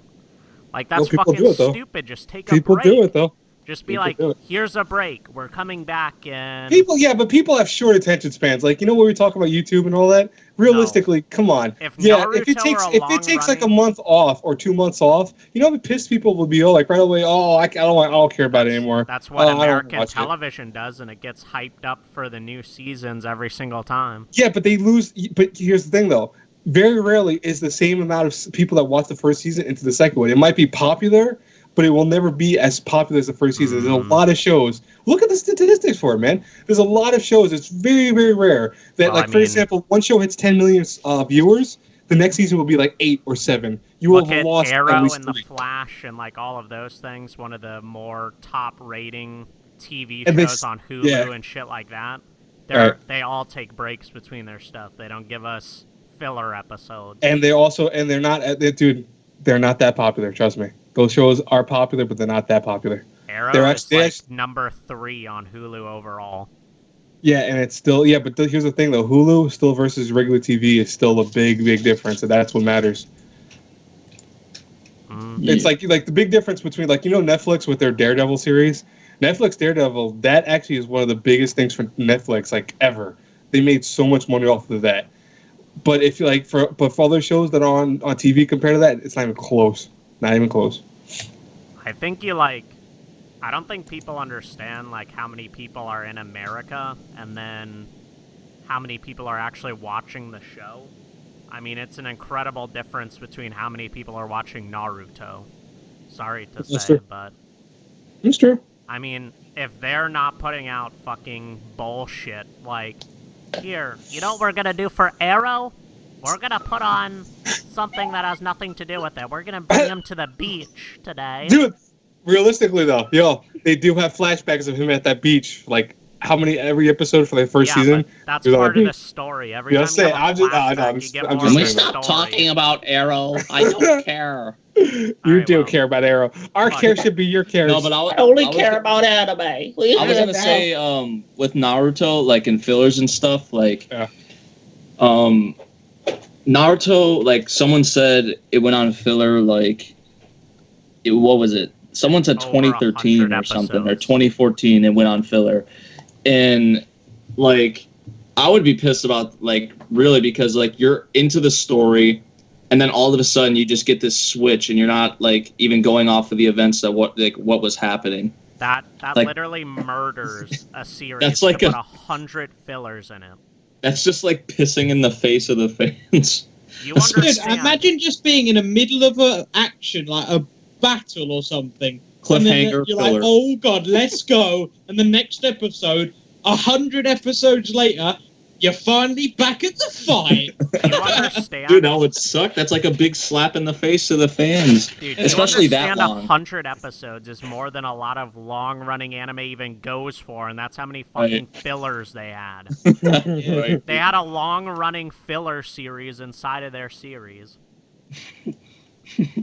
Like, that's fucking stupid. Just take a break. People do it, though. Just be like, here's a break. We're coming back and... But people have short attention spans. Like, you know when we talk about YouTube and all that? Realistically, come on. If it takes like a month off or 2 months off, you know how pissed people will be like right away, I don't care about it anymore. That's what American television does, and it gets hyped up for the new seasons every single time. Yeah, but they lose. But here's the thing, though. Very rarely is the same amount of people that watch the first season into the second one. It might be popular, but it will never be as popular as the first season. There's a lot of shows. Look at the statistics for it, man. There's a lot of shows. It's very, very rare that, for example, one show hits 10 million viewers. The next season will be like 8 or 7. You will have lost Arrow at least and 3. The Flash and like all of those things. One of the more top rating TV shows on Hulu and shit like that. They all take breaks between their stuff. They don't give us filler episodes. And they're not, dude. They're not that popular. Trust me. Those shows are popular, but they're not that popular. Arrow is number 3 on Hulu overall. Yeah, and it's still but here's the thing though: Hulu still versus regular TV is still a big, big difference, and that's what matters. It's like the big difference between Netflix with their Daredevil series. Netflix Daredevil, that actually is one of the biggest things for Netflix ever. They made so much money off of that. But if for other shows that are on TV compared to that, it's not even close. Not even close. I think I don't think people understand how many people are in America and then how many people are actually watching the show. I mean, it's an incredible difference between how many people are watching Naruto. Sorry to say, but it's true. I mean, if they're not putting out fucking bullshit here, you know what we're gonna do for Arrow? We're gonna put on something that has nothing to do with it. We're gonna bring him to the beach today. Dude, realistically though, they do have flashbacks of him at that beach how many every episode for the first season. But that's It was part like, of the story. Every Yeah, time say, you have a I'm just- flashback, no, I'm you just- get I'm more just Can we of the stop story. talking about Arrow? I don't care. You Alright, do well. care about Arrow. Our Fuck. care should be your care. No, but I only I was care gonna- about anime. I was gonna say, with Naruto, like in fillers and stuff, like, Yeah. Naruto, like someone said, it went on filler, like, what was it? Someone said Over 2013 or 100 something, or episodes. 2014. It went on filler, and like, I would be pissed about, like, really, because like you're into the story, and then all of a sudden you just get this switch, and you're not like even going off of the events that what was happening. That Like- literally murders a series. That's like to put a- 100 fillers in it. That's just like pissing in the face of the fans. You Dude, Dude, understand? imagine just being in the middle of a action, like a battle or something. And then Cliffhanger you're filler. like, oh god, let's go. And the next episode, 100 episodes later, you're finally back at the fight. You understand? Dude, that would suck. That's like a big slap in the face to the fans. Dude, especially you that understand long. 100 episodes is more than a lot of long-running anime even goes for, and that's how many fucking fillers they had. Right. They had a long-running filler series inside of their series.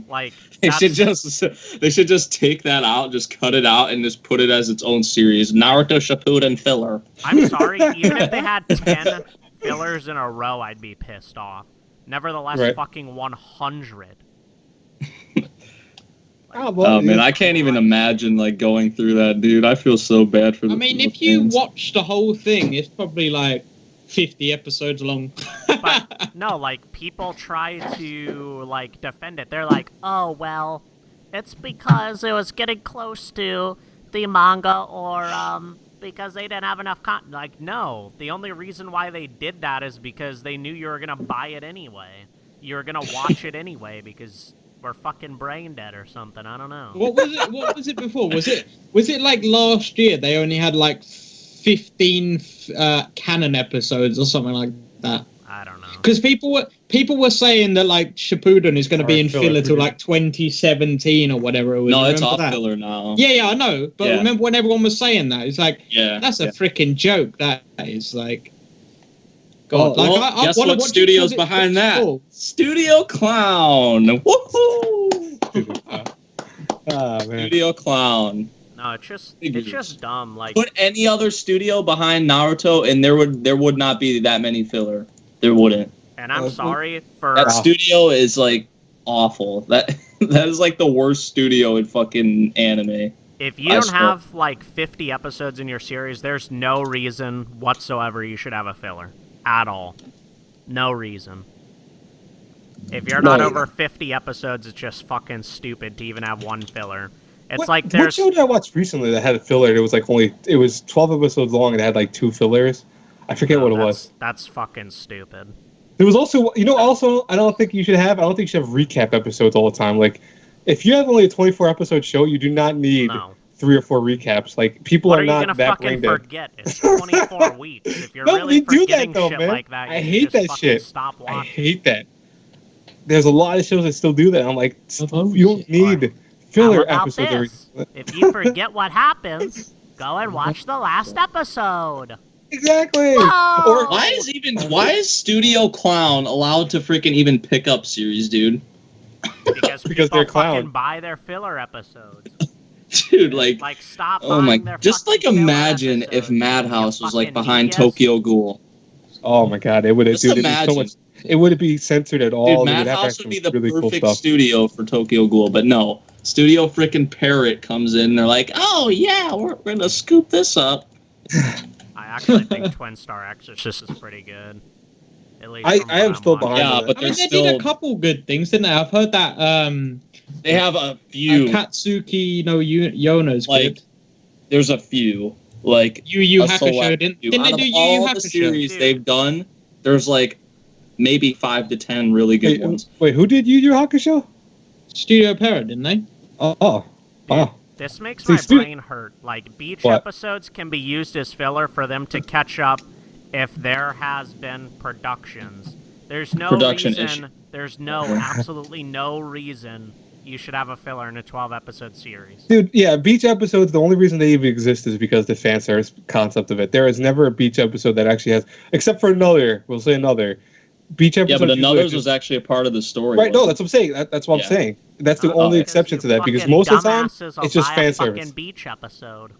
Like, They that's- should just take that out, just cut it out, and just put it as its own series. Naruto Shippuden filler. I'm sorry, even if they had 10 fillers in a row, I'd be pissed off. Nevertheless, Right. fucking 100. Oh man, I can't even imagine like going through that, dude. I feel so bad for the. I mean, for the if you fans. watch the whole thing, it's probably like 50 episodes long. But no, like, people try to like defend it. They're like, oh well, it's because it was getting close to the manga, or because they didn't have enough content. Like, no, the only reason why they did that is because they knew you were gonna buy it anyway. You were gonna watch it anyway because we're fucking brain dead or something. I don't know. What was it before? Was it like last year they only had like 15 canon episodes or something like that? I don't know. Because people were saying that like Shippuden is going to be in filler till like 2017 or whatever it was. No, it's Remember off that? filler now. Yeah, I know. But Yeah. remember when everyone was saying that? It's like, Yeah. that's a yeah. freaking joke. That is like, Oh, God. Like, well, I guess wanna what watch it studio's 'cause it behind looks that? cool. Studio Clown. Woohoo! Man. Studio Clown. No, it's just Figures. dumb. Like, Put any other studio behind Naruto, and there would not be that many filler. There wouldn't. and I'm sorry for That studio is like awful. That is like the worst studio in fucking anime. if you I don't swear. have like 50 episodes in your series, there's no reason whatsoever you should have a filler at all. No reason. If you're not No. over 50 episodes, it's just fucking stupid to even have one filler. It's What, like what there's show did I watch recently that had a filler? It was like it was 12 episodes long and it had like 2 fillers. I forget what it was. That's fucking stupid. There was also, also I don't think you should have recap episodes all the time. Like, if you have only a 24 episode show, you do not need No. 3 or 4 recaps. Like, people What are are you not gonna that fucking brain dead. forget? It's 24 weeks. If you're No, really they do that forgetting though, shit man. like that, I you hate just that fucking shit. Stop I watching. hate that. There's a lot of shows that still do that. I'm like, Oh, you don't shit. need How filler about episodes. this? If you forget what happens, go and watch the last episode. Exactly. Whoa! Or Why is Studio Clown allowed to freaking even pick up series, dude? Because Because people they're clown. fucking buy their filler episodes. Dude, like, Like, stop oh my, buying their just like fucking filler imagine if episodes, Madhouse you was like fucking behind genius. Tokyo Ghoul. Oh my god, it would have Just dude, it'd be imagine. so much. It wouldn't be censored at all. Dude, They would have Madhouse some would be the really cool perfect stuff. studio for Tokyo Ghoul, but no. Studio freaking Parrot comes in, they're like, oh yeah, we're gonna scoop this up. I actually think Twin Star Exorcist is pretty good. At least I from am what still I'm watching. behind Yeah, it. but I mean, there's they did still, a couple good things, didn't they? I've heard that they have a few, Katsuki no Yona's like, good. there's a few, like, Yu a Hakusho, select didn't few. they Out do of Yu Yu all the Hakusho? series Dude. they've done, there's like maybe 5 to 10 really good ones. Wait, who did Yu Yu Hakusho? Studio Parrot, didn't they? Oh, wow. This makes See, my Stu- brain hurt. Like, beach What? episodes can be used as filler for them to catch up if there has been productions. There's no Production reason, issue. there's no, absolutely no reason you should have a filler in a 12-episode series. Dude, yeah, beach episodes, the only reason they even exist is because the fan service concept of it. There is never a beach episode that actually has, except for Another, we'll say Another. Beach episode. Yeah, but Another's was actually a part of the story. Right, no, that's what I'm saying. That's what I'm saying. That's the only exception to that, because most of the time, it's just fan service. Fucking beach episode.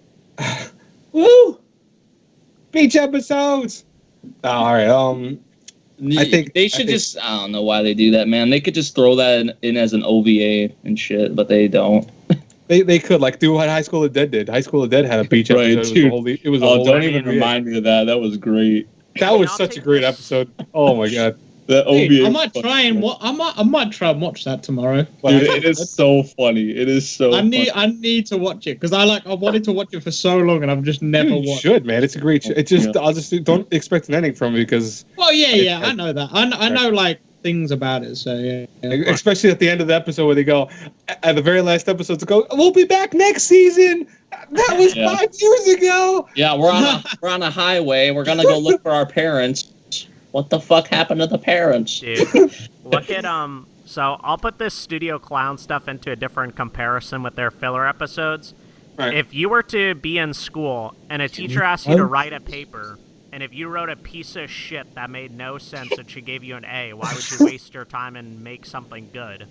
Woo! Beach episodes! All right, I think they should just. I don't know why they do that, man. They could just throw that in as an OVA and shit, but they don't. They could, like, do what High School of the Dead did. High School of the Dead had a beach episode. Right, dude. It was don't even remind me of that. That was great. That was such a great episode. Oh my god. The OVA. I might try and watch that tomorrow. Dude, it is so funny. It is so. I need to watch it because I wanted to watch it for so long and I've just never watched. You should, man. It's a great show. It just I'll just don't expect an ending from it because. Well, yeah, I know that. I know like things about it. So yeah. Especially at the end of the episode where they go, at the very last episode, to go, we'll be back next season. That was 5 years ago. Yeah, we're on a highway. We're gonna go look for our parents. What the fuck happened to the parents? Dude, look at so I'll put this Studio Clown stuff into a different comparison with their filler episodes. Right. If you were to be in school and a teacher asked you to write a paper, and if you wrote a piece of shit that made no sense and she gave you an A, why would you waste your time and make something good?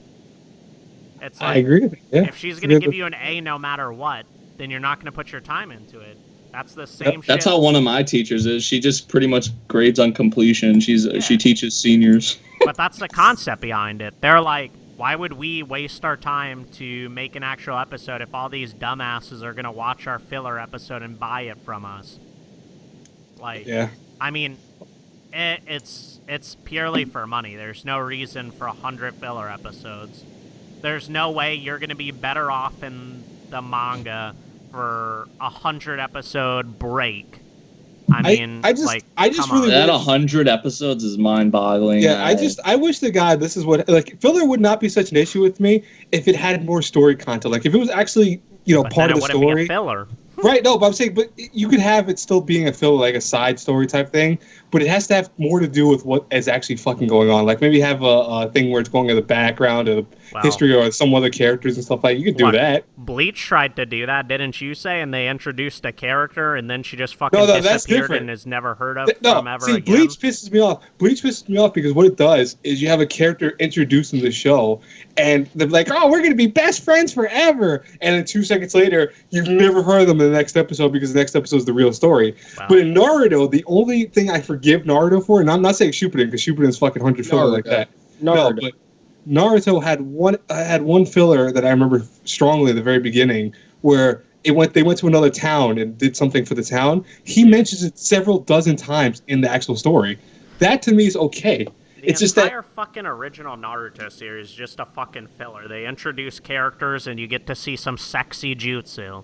It's like, I agree. Yeah. If she's gonna give you an A no matter what, then you're not gonna put your time into it. That's the same shit. That's how one of my teachers is. She just pretty much grades on completion. She teaches seniors. But that's the concept behind it. They're like, why would we waste our time to make an actual episode if all these dumbasses are going to watch our filler episode and buy it from us? Like, yeah. I mean, it's purely for money. There's no reason for 100 filler episodes. There's no way you're going to be better off in the manga for 100-episode break. I just really that 100 episodes is mind-boggling. Yeah, I wish the guy. This is what filler would not be such an issue with me if it had more story content. Like if it was actually part of the story. Be a filler. Right, no, but I'm saying, but you could have it still being a filler, like a side story type thing, but it has to have more to do with what is actually fucking going on. Like maybe have a thing where it's going in the background of the history or some other characters and stuff like that. You could do that. Bleach tried to do that, didn't you say? And they introduced a character, and then she just fucking disappeared and is never heard of from ever again. Bleach pisses me off. Bleach pisses me off because what it does is you have a character introduced in the show, and they're like, oh, we're going to be best friends forever. And then 2 seconds later, you've never heard of them in the next episode because the next episode is the real story. Wow. But in Naruto, the only thing I forgive Naruto for, and I'm not saying Shippuden because Shippuden's fucking 100 filler like that. No, but Naruto had one filler that I remember strongly at the very beginning where they went to another town and did something for the town. He mentions it several dozen times in the actual story. That to me is okay. It's just that the entire fucking original Naruto series is just a fucking filler. They introduce characters and you get to see some sexy jutsu.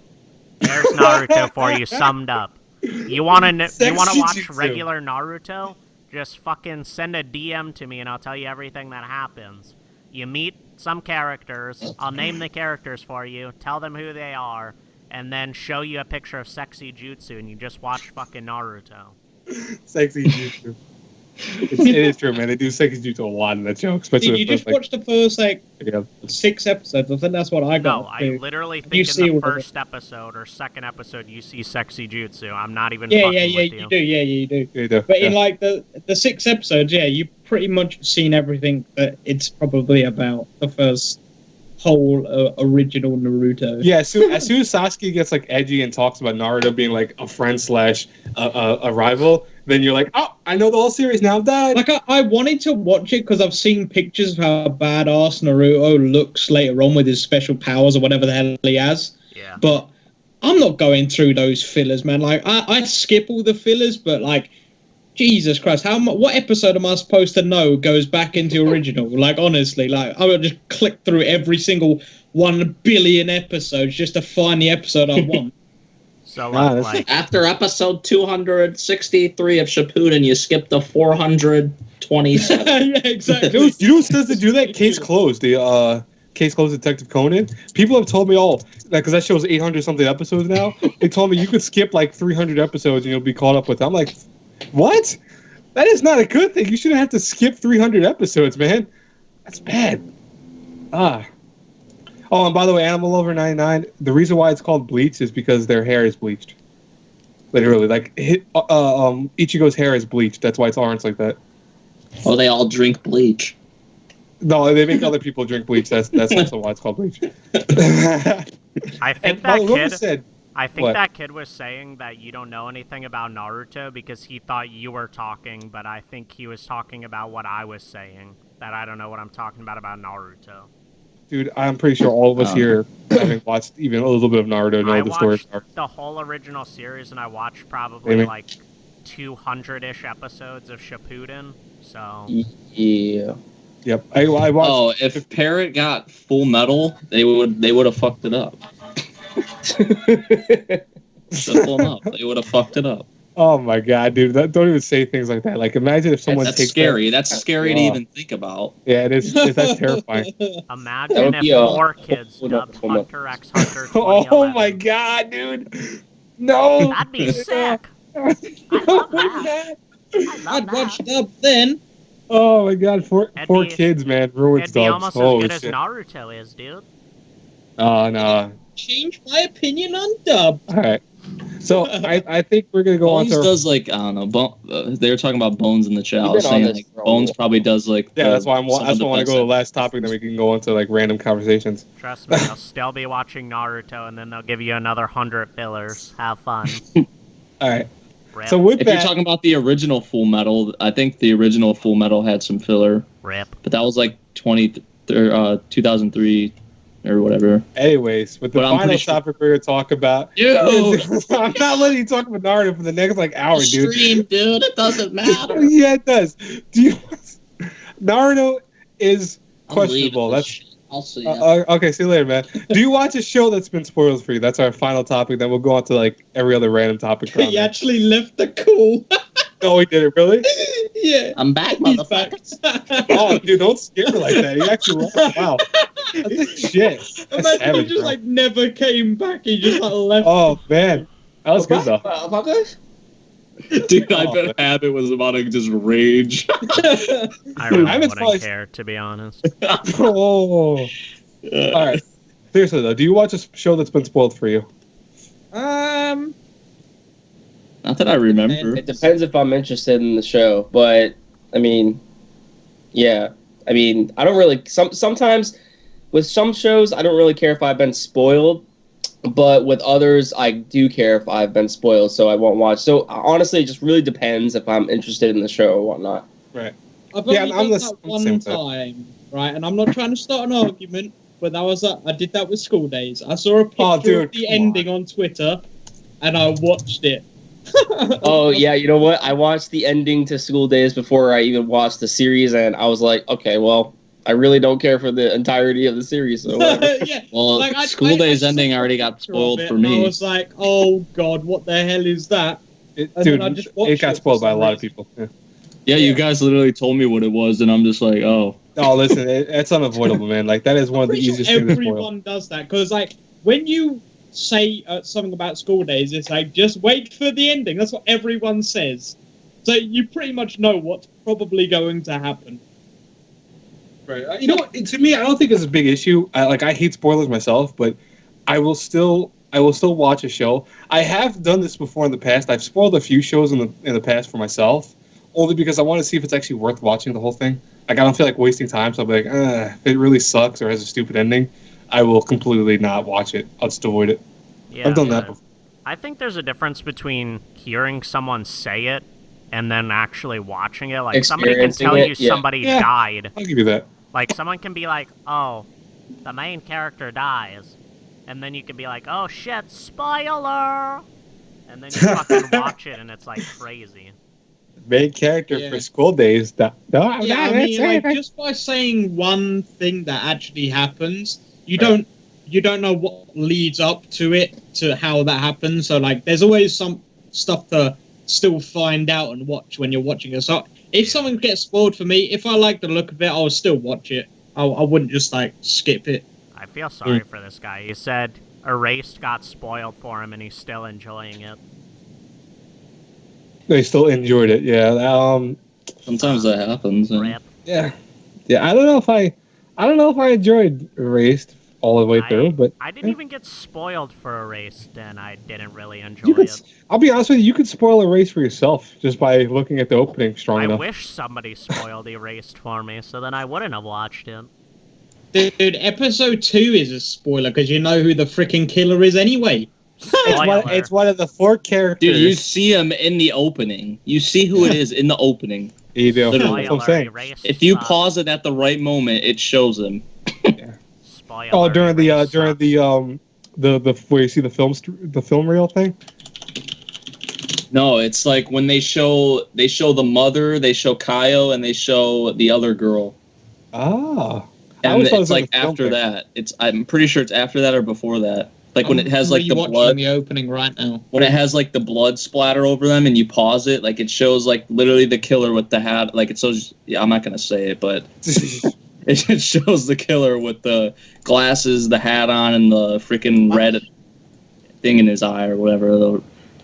There's Naruto for you summed up. You want to watch regular Naruto? Just fucking send a DM to me and I'll tell you everything that happens. You meet some characters, I'll name the characters for you, tell them who they are, and then show you a picture of sexy jutsu and you just watch fucking Naruto. Sexy jutsu. It is true, man. They do sexy jutsu a lot in that show. Did you just watch the first 6 episodes? I think that's what I got. No, I literally think in the first episode or second episode you see sexy jutsu. I'm not even fucking with you. You do. But in the 6 episodes, you pretty much seen everything that it's probably about the first whole original Naruto. Yeah, as soon as Sasuke gets edgy and talks about Naruto being a friend / a rival, then you're like, oh, I know the whole series now. I'm done. I wanted to watch it because I've seen pictures of how badass Naruto looks later on with his special powers or whatever the hell he has. Yeah. But I'm not going through those fillers, man. I skip all the fillers, but Jesus Christ, what episode am I supposed to know goes back into original? Honestly, I would just click through every single 1 billion episodes just to find the episode I want. So, after episode 263 of Shippuden, you skip to 427. Yeah, exactly. You know who says to do that? Case Closed. The Case Closed Detective Conan. People have told me because that show's 800 something episodes now. They told me you could skip 300 episodes and you'll be caught up with it. I'm like, what? That is not a good thing. You shouldn't have to skip 300 episodes, man. That's bad. Oh, and by the way, Animal Lover 99. The reason why it's called Bleach is because their hair is bleached. Literally, like Ichigo's hair is bleached. That's why it's orange like that. Oh, they all drink bleach. No, they make other people drink bleach. That's also why it's called Bleach. I think that kid was saying that you don't know anything about Naruto because he thought you were talking, but I think he was talking about what I was saying. That I don't know what I'm talking about Naruto. Dude, I'm pretty sure all of us here, having watched even a little bit of Naruto, know the story. I watched the whole original series, and I watched probably like 200-ish episodes of Shippuden. So yeah. Yep. I watched. Oh, if Parrot got Full Metal, they would have fucked it up. They would have fucked it up. Oh my god, dude! Don't even say things like that. Like, imagine if someone That's takes scary. That's scary to even think about. Yeah, it is. That's terrifying. Imagine if 4 kids dubbed Hunter x Hunter 2011. Oh my god, dude! No. That'd be sick. I'd watch dub then. Oh my god, four kids, man, ruins dubs. It'd be dubs. almost as good as Naruto is, dude. Oh no. Change my opinion on dub. All right. So I think we're gonna go Bones on to. does like, I don't know. They were talking about Bones in the chat. I was saying like Bones probably does like. Yeah, that's why I want to go to the last topic. Then we can go into like random conversations. Trust me, I'll still be watching Naruto, and then they'll give you another 100 fillers. Have fun. All right. Rip. So with if that, you're talking about the original Full Metal, I think the original Full Metal had some filler. Rip. But that was like 2003 or whatever. Anyways, with the final topic we're gonna talk about. Dude, I'm not letting you talk about Naruto for the next like hour, dude. Stream, dude. It doesn't matter. Yeah, it does. Naruto is questionable. That's. I'll see. Okay, see you later, man. Do you watch a show that's been spoiled for you? That's our final topic. Then we'll go on to like every other random topic. He actually left the call. Oh, he did it, really? Yeah. I'm back, motherfuckers. Oh, dude, don't scare me like that. He actually left. Wow. That's like shit. Imagine he just like never came back. He just like left. Oh man, that was good though. Dude, I bet Habit was about to just rage. I really wouldn't care, to be honest. Oh. All right. Seriously though, do you watch a show that's been spoiled for you? Not that I remember. It depends if I'm interested in the show, but I mean, yeah. I mean, I don't really. Sometimes with some shows, I don't really care if I've been spoiled, but with others, I do care if I've been spoiled, so I won't watch. So honestly, it just really depends if I'm interested in the show or whatnot. Right. I've only done that one time, right? And I'm not trying to start an argument, but that was I did that with School Days. I saw a picture of the ending on Twitter, and I watched it. Oh yeah, you know what? I watched the ending to School Days before I even watched the series, and I was like, okay, well, I really don't care for the entirety of the series. So yeah. Well, like, School Days ending already got spoiled for me. I was like, oh god, what the hell is that? Dude, it got spoiled by a lot of people. Yeah, you guys literally told me what it was, and I'm just like, oh. Oh, listen, it's unavoidable, man. Like, that is one of the easiest things to spoil. Everyone does that, because, like, when you say something about School Days, it's like, just wait for the ending. That's what everyone says. So you pretty much know what's probably going to happen. Right. You know what? To me, I don't think it's a big issue. I hate spoilers myself, but I will still watch a show. I have done this before in the past. I've spoiled a few shows in the past for myself, only because I want to see if it's actually worth watching the whole thing. Like, I don't feel like wasting time, so I'll be like, if it really sucks or has a stupid ending, I will completely not watch it. I'll just avoid it. Yeah, I've done that before. I think there's a difference between hearing someone say it and then actually watching it. Like, somebody can tell you somebody died. I'll give you that. Like, someone can be like, oh, the main character dies. And then you can be like, oh shit, spoiler! And then you fucking watch it and it's like crazy. Main character for School Days. Just by saying one thing that actually happens, you don't know what leads up to it, to how that happens. So, like, there's always some stuff to still find out and watch when you're watching it. So, if someone gets spoiled for me, if I like the look of it, I'll still watch it. I wouldn't just, like, skip it. I feel sorry for this guy. He said Erased got spoiled for him and he's still enjoying it. They still enjoyed it, yeah. Sometimes that happens. Rip. Yeah. I don't know if I enjoyed Erased. all the way through. But I didn't even get spoiled for Erased, and I didn't really enjoy it. I'll be honest with you, you could spoil Erased for yourself just by looking at the opening strong enough. I wish somebody spoiled Erased for me, so then I wouldn't have watched it. Dude, episode 2 is a spoiler because you know who the freaking killer is anyway. It's one of the 4 characters. Dude, you see him in the opening. You see who it is in the opening. You do. That's what I'm saying. If you pause it at the right moment, it shows him. Yeah. Spoiler, during the where you see the film reel thing. No, it's like when they show the mother, they show Kaio, and they show the other girl. Ah. And it's like after that. I'm pretty sure it's after that or before that. Like when it has like the blood. The opening right now. When it has like the blood splatter over them, and you pause it, like it shows like literally the killer with the hat. Like it shows. Yeah, I'm not gonna say it, but it shows the killer with the glasses, the hat on, and the freaking red thing in his eye or whatever. The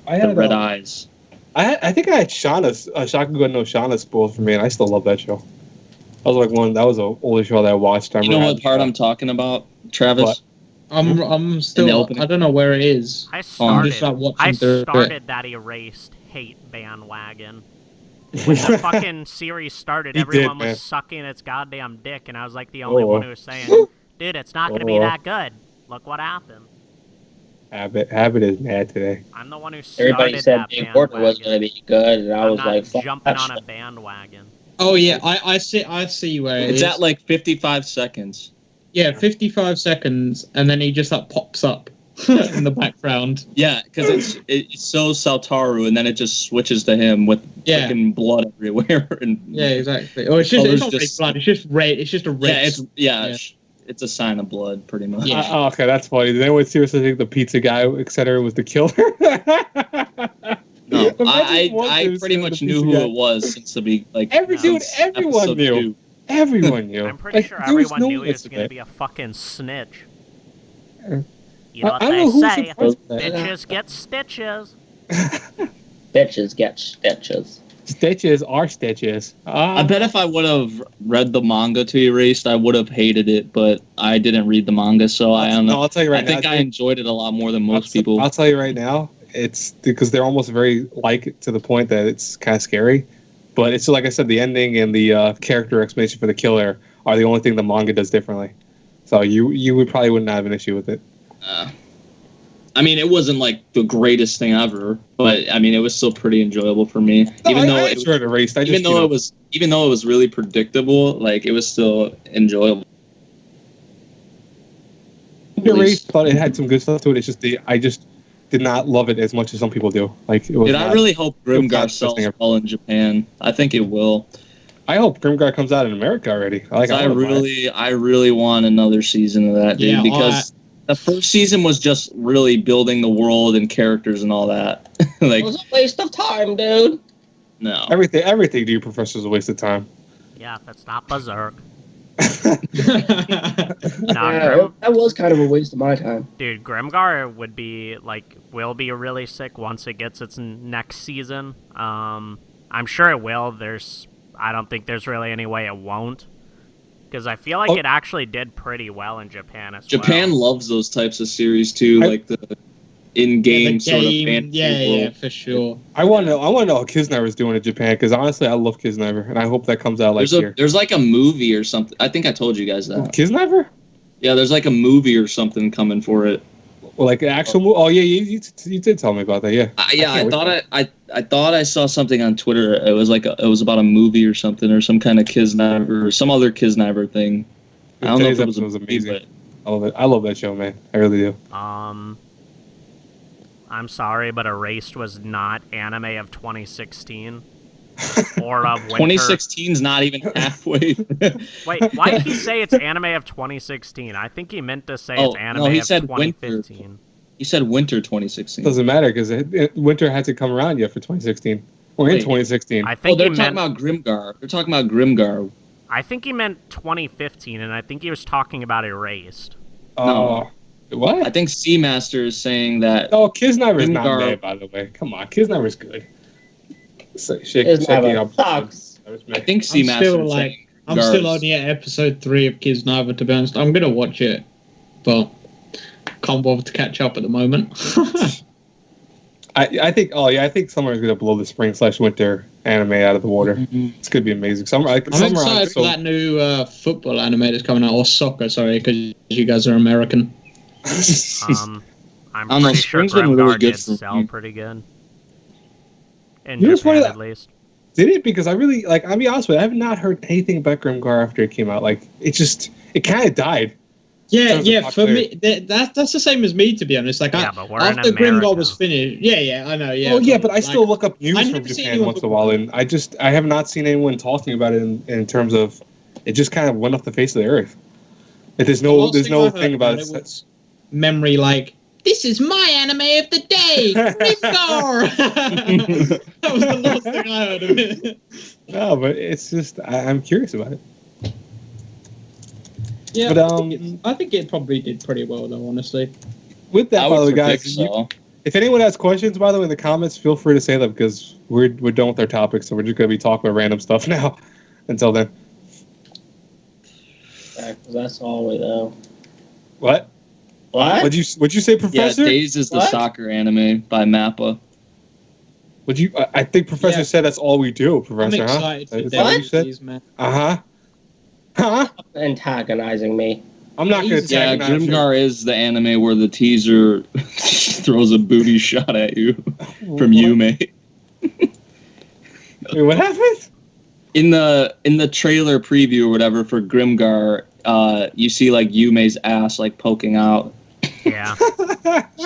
red eyes. I think I had Shakugan no Shana spoiled for me, and I still love that show. That was an older show that I watched. You know what part I'm talking about, Travis? What? I'm still. I don't know where it is. I started that that Erased hate bandwagon. When the fucking series started, everyone was sucking its goddamn dick, and I was like the only one who was saying, "Dude, it's not gonna be that good. Look what happened." Abbott is mad today. I'm the one who started Everybody said Big Order was gonna be good, and I was like, "Fuck jumping on a bandwagon." Oh yeah, I see where it is. It's at like 55 seconds. Yeah, 55 seconds, and then he just pops up in the background. Yeah, because it's so Saltaru, and then it just switches to him with freaking blood everywhere. And yeah, exactly. Oh, it's not really blood. It's just red. It's just a red. It's a sign of blood, pretty much. Yeah. Okay, that's funny. Did anyone seriously think the pizza guy, etc., was the killer? No, I pretty much knew who it was since the beginning. Like everyone knew. Everyone knew. I'm pretty sure everyone knew he was going to be a fucking snitch. You know what they say? Bitches get stitches. Bitches get stitches. Stitches are stitches. I bet if I would have read the manga to Erased, I would have hated it, but I didn't read the manga, so I don't know. I'll tell you right now. I think I enjoyed it a lot more than most people. I'll tell you right now, it's because they're almost very like to the point that it's kind of scary. But it's like I said, the ending and the character explanation for the killer are the only thing the manga does differently. So you wouldn't have an issue with it. I mean, it wasn't like the greatest thing ever, but I mean, it was still pretty enjoyable for me. Even though it was really predictable, like it was still enjoyable. Erased, thought it had some good stuff to it. It's just I just did not love it as much as some people do. Like, it was. I really hope Grimgar sells well in Japan. I think it will. I hope Grimgar comes out in America already. I really want another season of that, dude, because the first season was just really building the world and characters and all that. Like, it was a waste of time, dude. No. Everything to you, Professor, is a waste of time. Yeah, if it's not Berserk. That was kind of a waste of my time. Dude, Grimgar will be really sick once it gets its next season. I'm sure it will. I don't think there's really any way it won't. Because I feel like it actually did pretty well in Japan as well. Japan loves those types of series too, like the in-game sort of fantasy. Yeah, for sure. I want to know how Kisnever's doing in Japan, because honestly, I love Kisnever, and I hope that comes out here. There's like a movie or something. I think I told you guys that. Kisnever? Yeah, there's like a movie or something coming for it. Well, like an actual movie? Oh yeah, you did tell me about that. Yeah. I thought I saw something on Twitter. It was about a movie or something, or some kind of Kisnever or some other Kisnever thing. I don't know if it was amazing. I love it. I love that show, man. I really do. I'm sorry, but Erased was not anime of 2016 or of winter. 2016's not even halfway. Wait, why did he say it's anime of 2016? I think he meant to say it's anime of 2015. Winter. He said winter 2016. Doesn't matter, because winter hasn't come around yet for 2016. We're in 2016. I think they're talking about Grimgar. They're talking about Grimgar. I think he meant 2015, and I think he was talking about Erased. No. What? I think Seamaster is saying that. Oh, Kisnever is not bad, by the way. Come on, Kisnever's good. I think Seamaster is saying I'm still only at episode 3 of Kisnever, to be honest. I'm gonna watch it but can't bother to catch up at the moment. I think. Oh yeah, I think summer is gonna blow the spring/winter anime out of the water. It's gonna be amazing. Summer. I'm excited for that new football anime that's coming out, or soccer. Sorry, because you guys are American. I'm I don't know, pretty sure spring's been really Grimgar good did for sell me. pretty good. In You know what's Japan, funny? at least. Did it? Because I really like. I'll be honest with you. I have not heard anything about Grimgar after it came out. Like it kind of died. Yeah, Sounds yeah. For popular. me, that's the same as me, to be honest. Like, Yeah, but we're in after America. Grimgar was finished, yeah, I know, yeah. Oh yeah, but I still like, look up news I've from never seen Japan anyone once in a talk while, about and I have not seen anyone talking about it in terms of it just kind of went off the face of the earth. Like, there's the no last there's thing no I heard thing about it. was memory. Like, this is my anime of the day, Grimgar. That was the last thing I heard of it. No, but it's just I'm curious about it. Yeah, But, I think it probably did pretty well, though. Honestly. With that, I by the would way, predict guys, so. if anyone has questions, by the way, in the comments, feel free to say them because we're done with our topics, so we're just gonna be talking about random stuff now. Until then, Yeah, 'cause that's all we know. what? What? Would you say, Yeah, Professor? Days is the What? soccer anime by Mappa. Would you? I think Professor Yeah. said that's all we do, I'm Professor. excited for Is that what you said? Days, man. Huh? Antagonizing me. I'm not gonna Yeah, tag you. Grimgar is the anime where the teaser throws a booty shot at you from Yume. Wait, what happened? In the trailer preview or whatever for Grimgar, you see like Yume's ass like poking out. Yeah.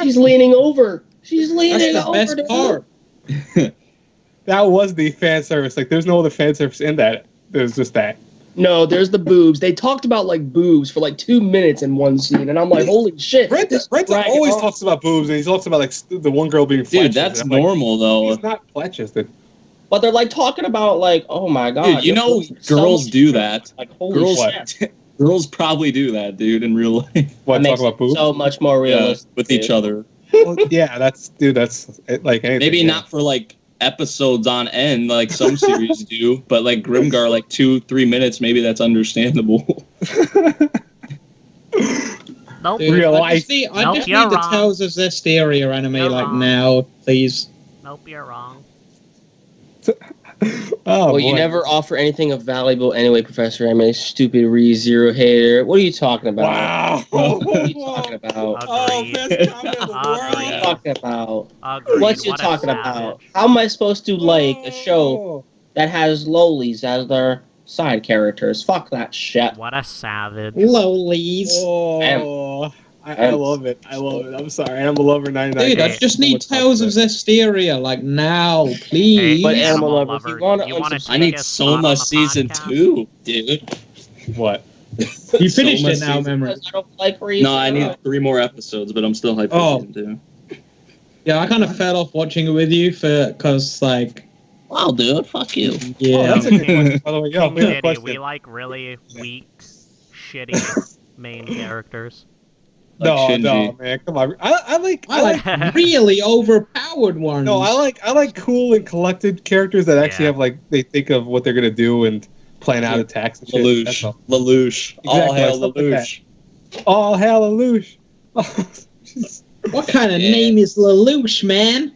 She's leaning over. She's leaning That's the over. best dude. part. That was the fan service. Like, there's no other fan service in that. There's just that. No, there's the boobs. They talked about like boobs for like 2 minutes in one scene, and I'm like, holy shit. Brent always talks about boobs, and he talks about like the one girl being flat. Dude, that's normal though. He's not flat chested. But they're like talking about like, oh my god. Dude, you know girls do that. Like, holy Girls, shit. girls probably do that, dude, in real life What, That talk makes about it boobs? so much more Yeah, realistic. with each dude. other. Well, yeah, that's like anything. Maybe yeah. not for like episodes on end like some series do, but like Grimgar, like 2-3 minutes, maybe that's understandable. Nope. Dude, Real I life. just need, I Nope, just you're need the wrong. Tales of Zestiria anime You're like wrong. now, please. Nope, you're wrong. Oh, Well, boy. you never offer anything of valuable anyway, Professor M.A. Stupid Re-Zero hater. What are you talking about? Wow. What are you talking about? Oh, Agreed. best comment of the Agreed. What are you world. talking about? Agreed. What you What a talking savage. about? How am I supposed to like a show that has lolis as their side characters? Fuck that shit. What a savage. Lolies. Oh, I love it. I love it. I'm sorry. I'm a lover 99. Dude, I Hey, just need so much Tales of confidence. Zestiria like now, please. Hey, But animal animal lover, if you lover, wanna take I need a spot Soma on the season podcast? 2, dude. What? You finished Soma it now, season- memory. Because I don't like Re-Zero. No, I need 3 more episodes, but I'm still hyped Oh. for season 2. Yeah, I kind of fell off watching it with you because like, Wow, dude, fuck you. Oh, yeah. that's a good question, by the way. Yo, King we have a Diddy, question. we like really weak, shitty main characters. No, Like no, Shinji. man. Come on. I like really overpowered ones. No, I like cool and collected characters that actually Yeah. have like they think of what they're gonna do and plan out attacks and shit. That's Lelouch. all. Lelouch. All Exactly, hail stuff like that. Lelouch. Oh, hallelujah! It's What kind of Yeah. name is Lelouch, man?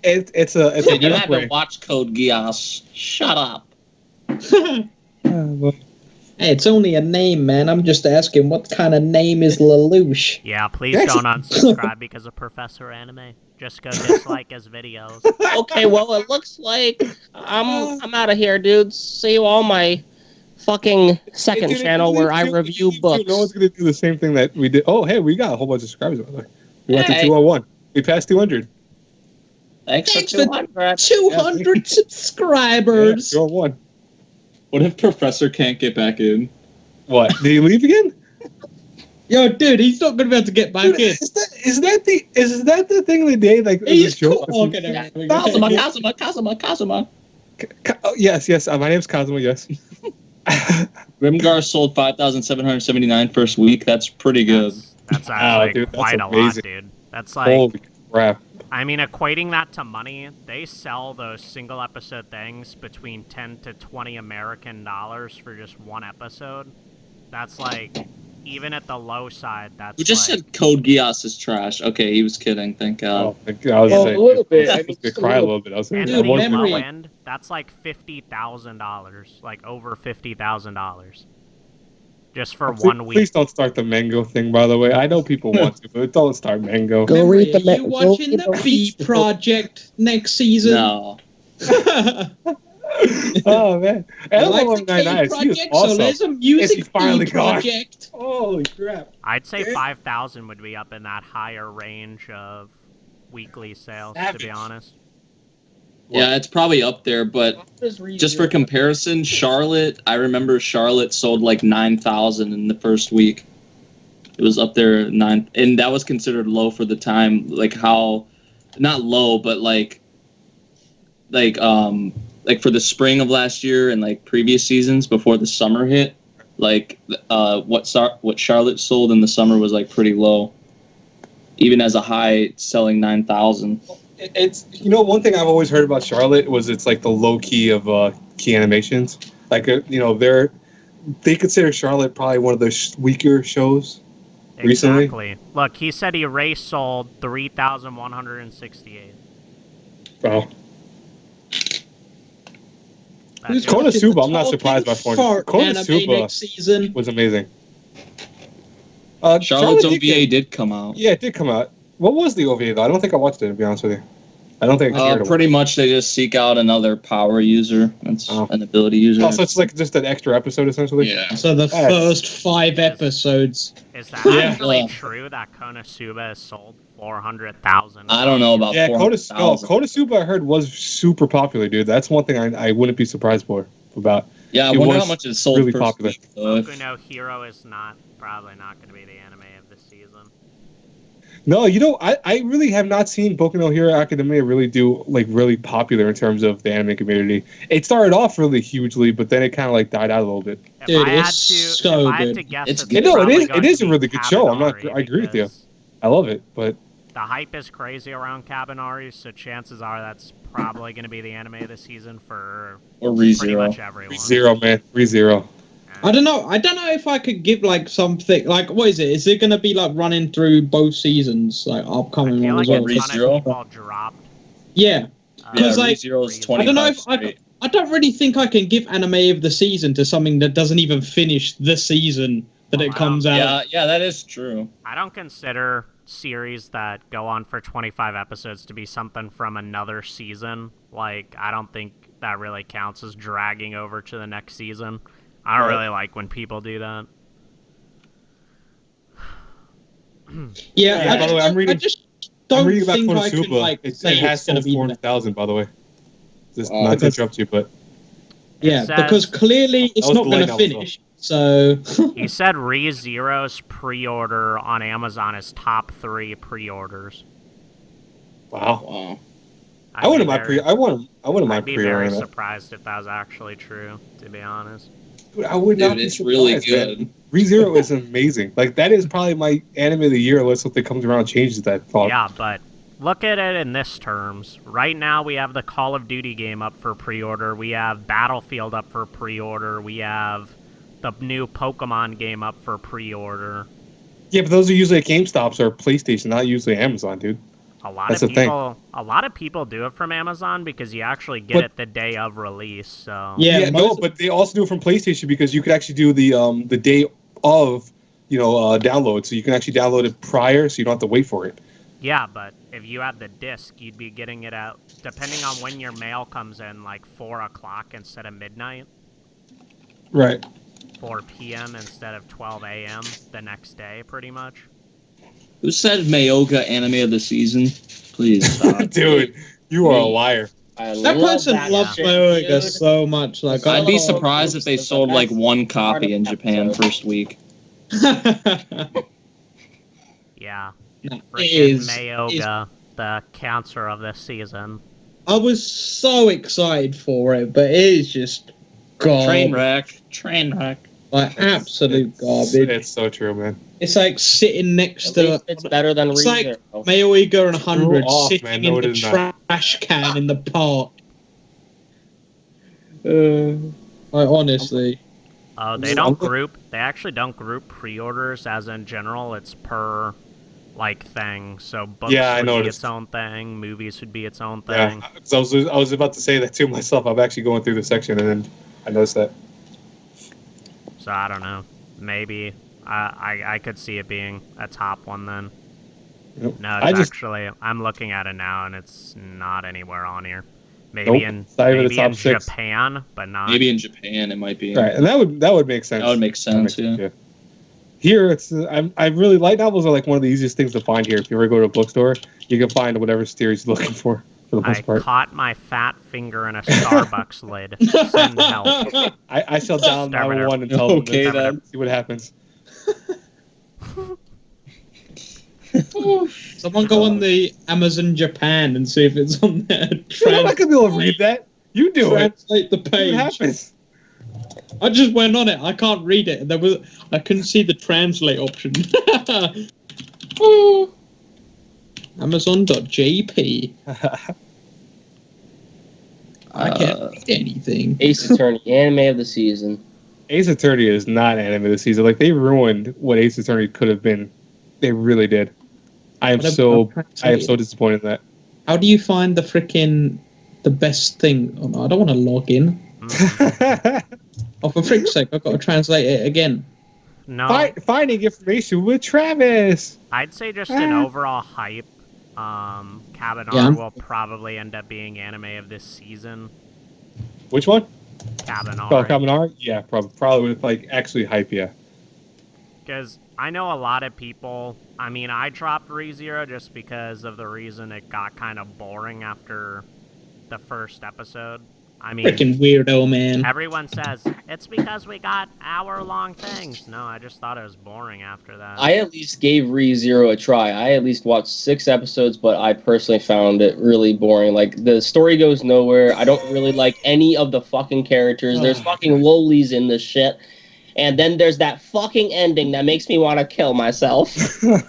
a Dude, you better haven't way. watched Code Geass. Shut up. Hey, it's only a name, man. I'm just asking, what kind of name is Lelouch? Yeah, please Actually- don't unsubscribe because of Professor Anime. Just go dislike his videos. Okay, well, it looks like I'm out of here, dudes. See you on my fucking second Dude, channel it where I leads to- review it leads to- books. No one's gonna do the same thing that we did. Oh, hey, we got a whole bunch of subscribers by the way. We went to Hey. 201. We passed 200. Thanks Thanks for for 200. 200 subscribers. 201. What if Professor can't get back in? What? Did he leave again? Yo, dude, he's not gonna be able to get back Dude, in. is that the thing of the day? Like He's the joke? talking Yeah. everything. Kazuma. Yes. My name's Cosmo. Yes. Grimgar sold 5,779 first week. That's pretty good. That's Wow, actually dude, that's quite a lot, amazing. dude. That's like, Holy crap! I mean, equating that to money, they sell those single episode things between 10 to 20 American dollars for just one episode. That's like even at the low side, that's Who just like, said Code Geass is trash? Okay, he was kidding. Thank God. Oh, I was Well, saying, a little bit. I I was mean, gonna just a cry a little little bit. I was saying, and Dude, the I was memory- low end, that's like $50,000, like over $50,000, just for Please- 1 week. Please don't start the mango thing, by the way. I know people want to, but don't start mango. Go Memory, read the are you go watching read the the B release. Project next season? No. Oh man, I and like Level the K 99, he was Project, so awesome. there's a Is he music finally B gone? Project. Holy crap! I'd say Yeah. 5,000 would be up in that higher range of weekly sales, to be Savage. honest. Yeah, it's probably up there, but just for comparison, Charlotte, I remember Charlotte sold like 9,000 in the first week. It was up there 9, and that was considered low for the time. Like how, not low, but like for the spring of last year and like previous seasons before the summer hit, like what Charlotte sold in the summer was like pretty low, even as a high selling 9,000. It's one thing I've always heard about Charlotte was it's like the low key of key animations. Like they consider Charlotte probably one of the weaker shows. Recently? Exactly. Look, he said Erase sold 3,168. Wow. That Who's just- Konosuba, I'm not talking surprised by Fortnite. fart anime Konosuba next season? was amazing. Charlotte's Charlotte did OVA did come out. Yeah, it did come out. What was the OVA though? I don't think I watched it, to be honest with you. I don't think I cared to watch Pretty much they just seek out another power user. That's Oh. an ability user. it. Oh, so it's like just an extra episode essentially. Yeah. So the That's- first 5 episodes. Is that Yeah. actually Yeah. true that Konosuba has sold 400,000? I don't know about Yeah, 400,000. Konosuba I heard was super popular, dude. That's one thing I wouldn't be surprised about. Yeah, I It wonder was how much it sold really per popular. week, though. Boku no Hero is probably not going to be the anime of this season. No, I really have not seen Boku no Hero Academia really do like really popular in terms of the anime community. It started off really hugely, but then it kind of like died out a little bit. If Dude, I had it's to, so if I had good. to guess, It's it's good. No, it probably is- going it is to a be really good show. I Kabanari agree with you. because I love it, but the hype is crazy around Kabanari, so chances are that's probably going to be the anime of the season for Or pretty ReZero. much everyone. ReZero, man, ReZero. I don't know. I don't know if I could give like something like what is it? Is it going to be like running through both seasons, like I upcoming feel one like as a well? ton ReZero? of people dropped. Yeah, Yeah, 'Cause, like, ReZero's I 25 don't know if straight. I don't really think I can give anime of the season to something that doesn't even finish the season that it comes out. Yeah, that is true. I don't consider series that go on for 25 episodes to be something from another season. Like, I don't think that really counts as dragging over to the next season. I don't Right. really like when people do that. Yeah, By the way, I'm reading- I just I'm don't reading about think I can Konosuba. like It say has it's going to sold be. 400,000, by the way. Just Wow. not to Because- interrupt you, but Yeah, It says- because clearly it's That was not going to delayed also. finish. So He said ReZero's pre-order on Amazon is top 3 pre-orders. wow. Wow. I wouldn't mind I wouldn't I'd mind be very pre-ordering that. surprised if that was actually true, to be honest. Dude, I would not Dude, be it's really surprised, man. good. ReZero is amazing. Like that is probably my anime of the year unless something comes around and changes that thought. Yeah, but look at it in this terms. Right now, we have the Call of Duty game up for pre-order. We have Battlefield up for pre-order. We have the new Pokemon game up for pre-order. Yeah, but those are usually at GameStops or PlayStation, not usually Amazon, dude. A lot That's of the thing. people do it from Amazon because you actually get But- it the day of release. So yeah, no, most- but they also do it from PlayStation because you could actually do the day of download, so you can actually download it prior, so you don't have to wait for it. yeah, but if you had the disc, you'd be getting it out depending on when your mail comes in, like 4 o'clock instead of midnight. Right. 4 p.m. instead of 12 a.m. the next day, pretty much. Who said Mayoga anime of the season? Please stop. Dude, you are a liar. that person loves shit, Mayoga so much. Like, I'd be oh, surprised if they sold like one copy in Japan first week. Yeah. It Freaking is- Mayoga, the cancer of this season. I was so excited for it, but it is just Train garbage. wreck. Like absolute It's garbage. so true, man. It's like sitting next At to least it's better than It's ReZero. like Mayoga and 100 Screw off, sitting man. No, in it the is not. trash can in the park. Like honestly, They don't group. They actually don't group pre-orders as in general. It's per thing. So books would be its own thing. Movies would be its own thing. Yeah, so I was about to say that to myself. I'm actually going through the section and then I noticed that. So I don't know. Maybe I could see it being a top one then. Yep. No, it's actually I'm looking at it now and it's not anywhere on here. Maybe in Japan, but not. Maybe in Japan it might be. Right, and that would make sense. That would make sense. Yeah. Here, it's I really light novels are like one of the easiest things to find here. If you ever go to a bookstore, you can find whatever series you're looking for the most part. I caught my fat finger in a Starbucks lid. Send help. I shall down 911 and tell them then. See what happens. Someone go on the Amazon Japan and see if it's on there. I'm not gonna be able to read that. You do Translate the page. What happens? I just went on it. I can't read it. I couldn't see the translate option. Amazon.jp. I can't read anything. Ace Attorney, anime of the season. Ace Attorney is not anime of the season. Like, they ruined what Ace Attorney could have been. They really did. I am so disappointed in that. How do you find the best thing? Oh, no, I don't want to log in. Oh, for frick's sake, I've got to translate it again. No. Finding information with Travis. I'd say just an overall hype. Cabinar will probably end up being anime of this season. Which one? Cabinar. Oh, Cabinar? Yeah, probably with actually hype, yeah. Because I know a lot of people. I mean, I dropped ReZero just because of the reason it got kind of boring after the first episode. I mean, freaking weirdo, man. Everyone says it's because we got hour-long things. No, I just thought it was boring after that. I at least gave ReZero a try. I at least watched 6 episodes, but I personally found it really boring. Like, the story goes nowhere. I don't really like any of the fucking characters. There's fucking lolies in this shit. And then there's that fucking ending that makes me want to kill myself.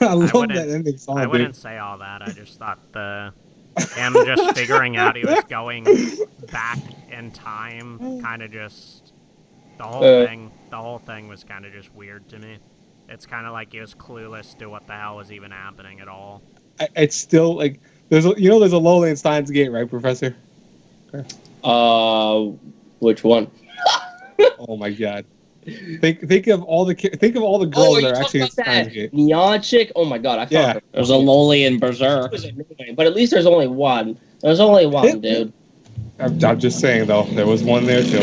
I love that ending song. I wouldn't say all that. I just thought him just figuring out he was going back in time kind of just the whole thing was kind of just weird to me. It's kind of like he was clueless to what the hell was even happening at all. It's still like there's a loli in Steins Gate, right, Professor? Which one? Oh my god. Think of all the girls that are actually in Steins Gate. Neon chick? Oh my god, I thought there was a loli in Berserk. But at least there's only one. There's only one, dude. I'm just saying though, there was one there too.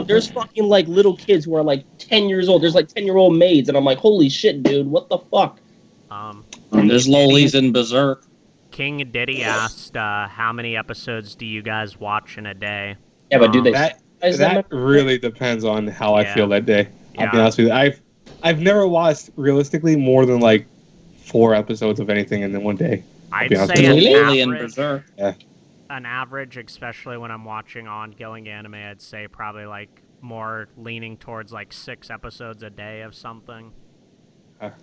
There's fucking little kids who are 10 years old. There's 10-year-old maids, and I'm like, holy shit, dude, what the fuck? There's lolis in Berserk. King Diddy asked, how many episodes do you guys watch in a day? Yeah, but do they? That really depends on how I feel that day. I'll be honest with you. I've never watched realistically more than 4 episodes of anything in one day. I'd say an average, especially when I'm watching ongoing anime, I'd say probably more leaning towards 6 episodes a day of something.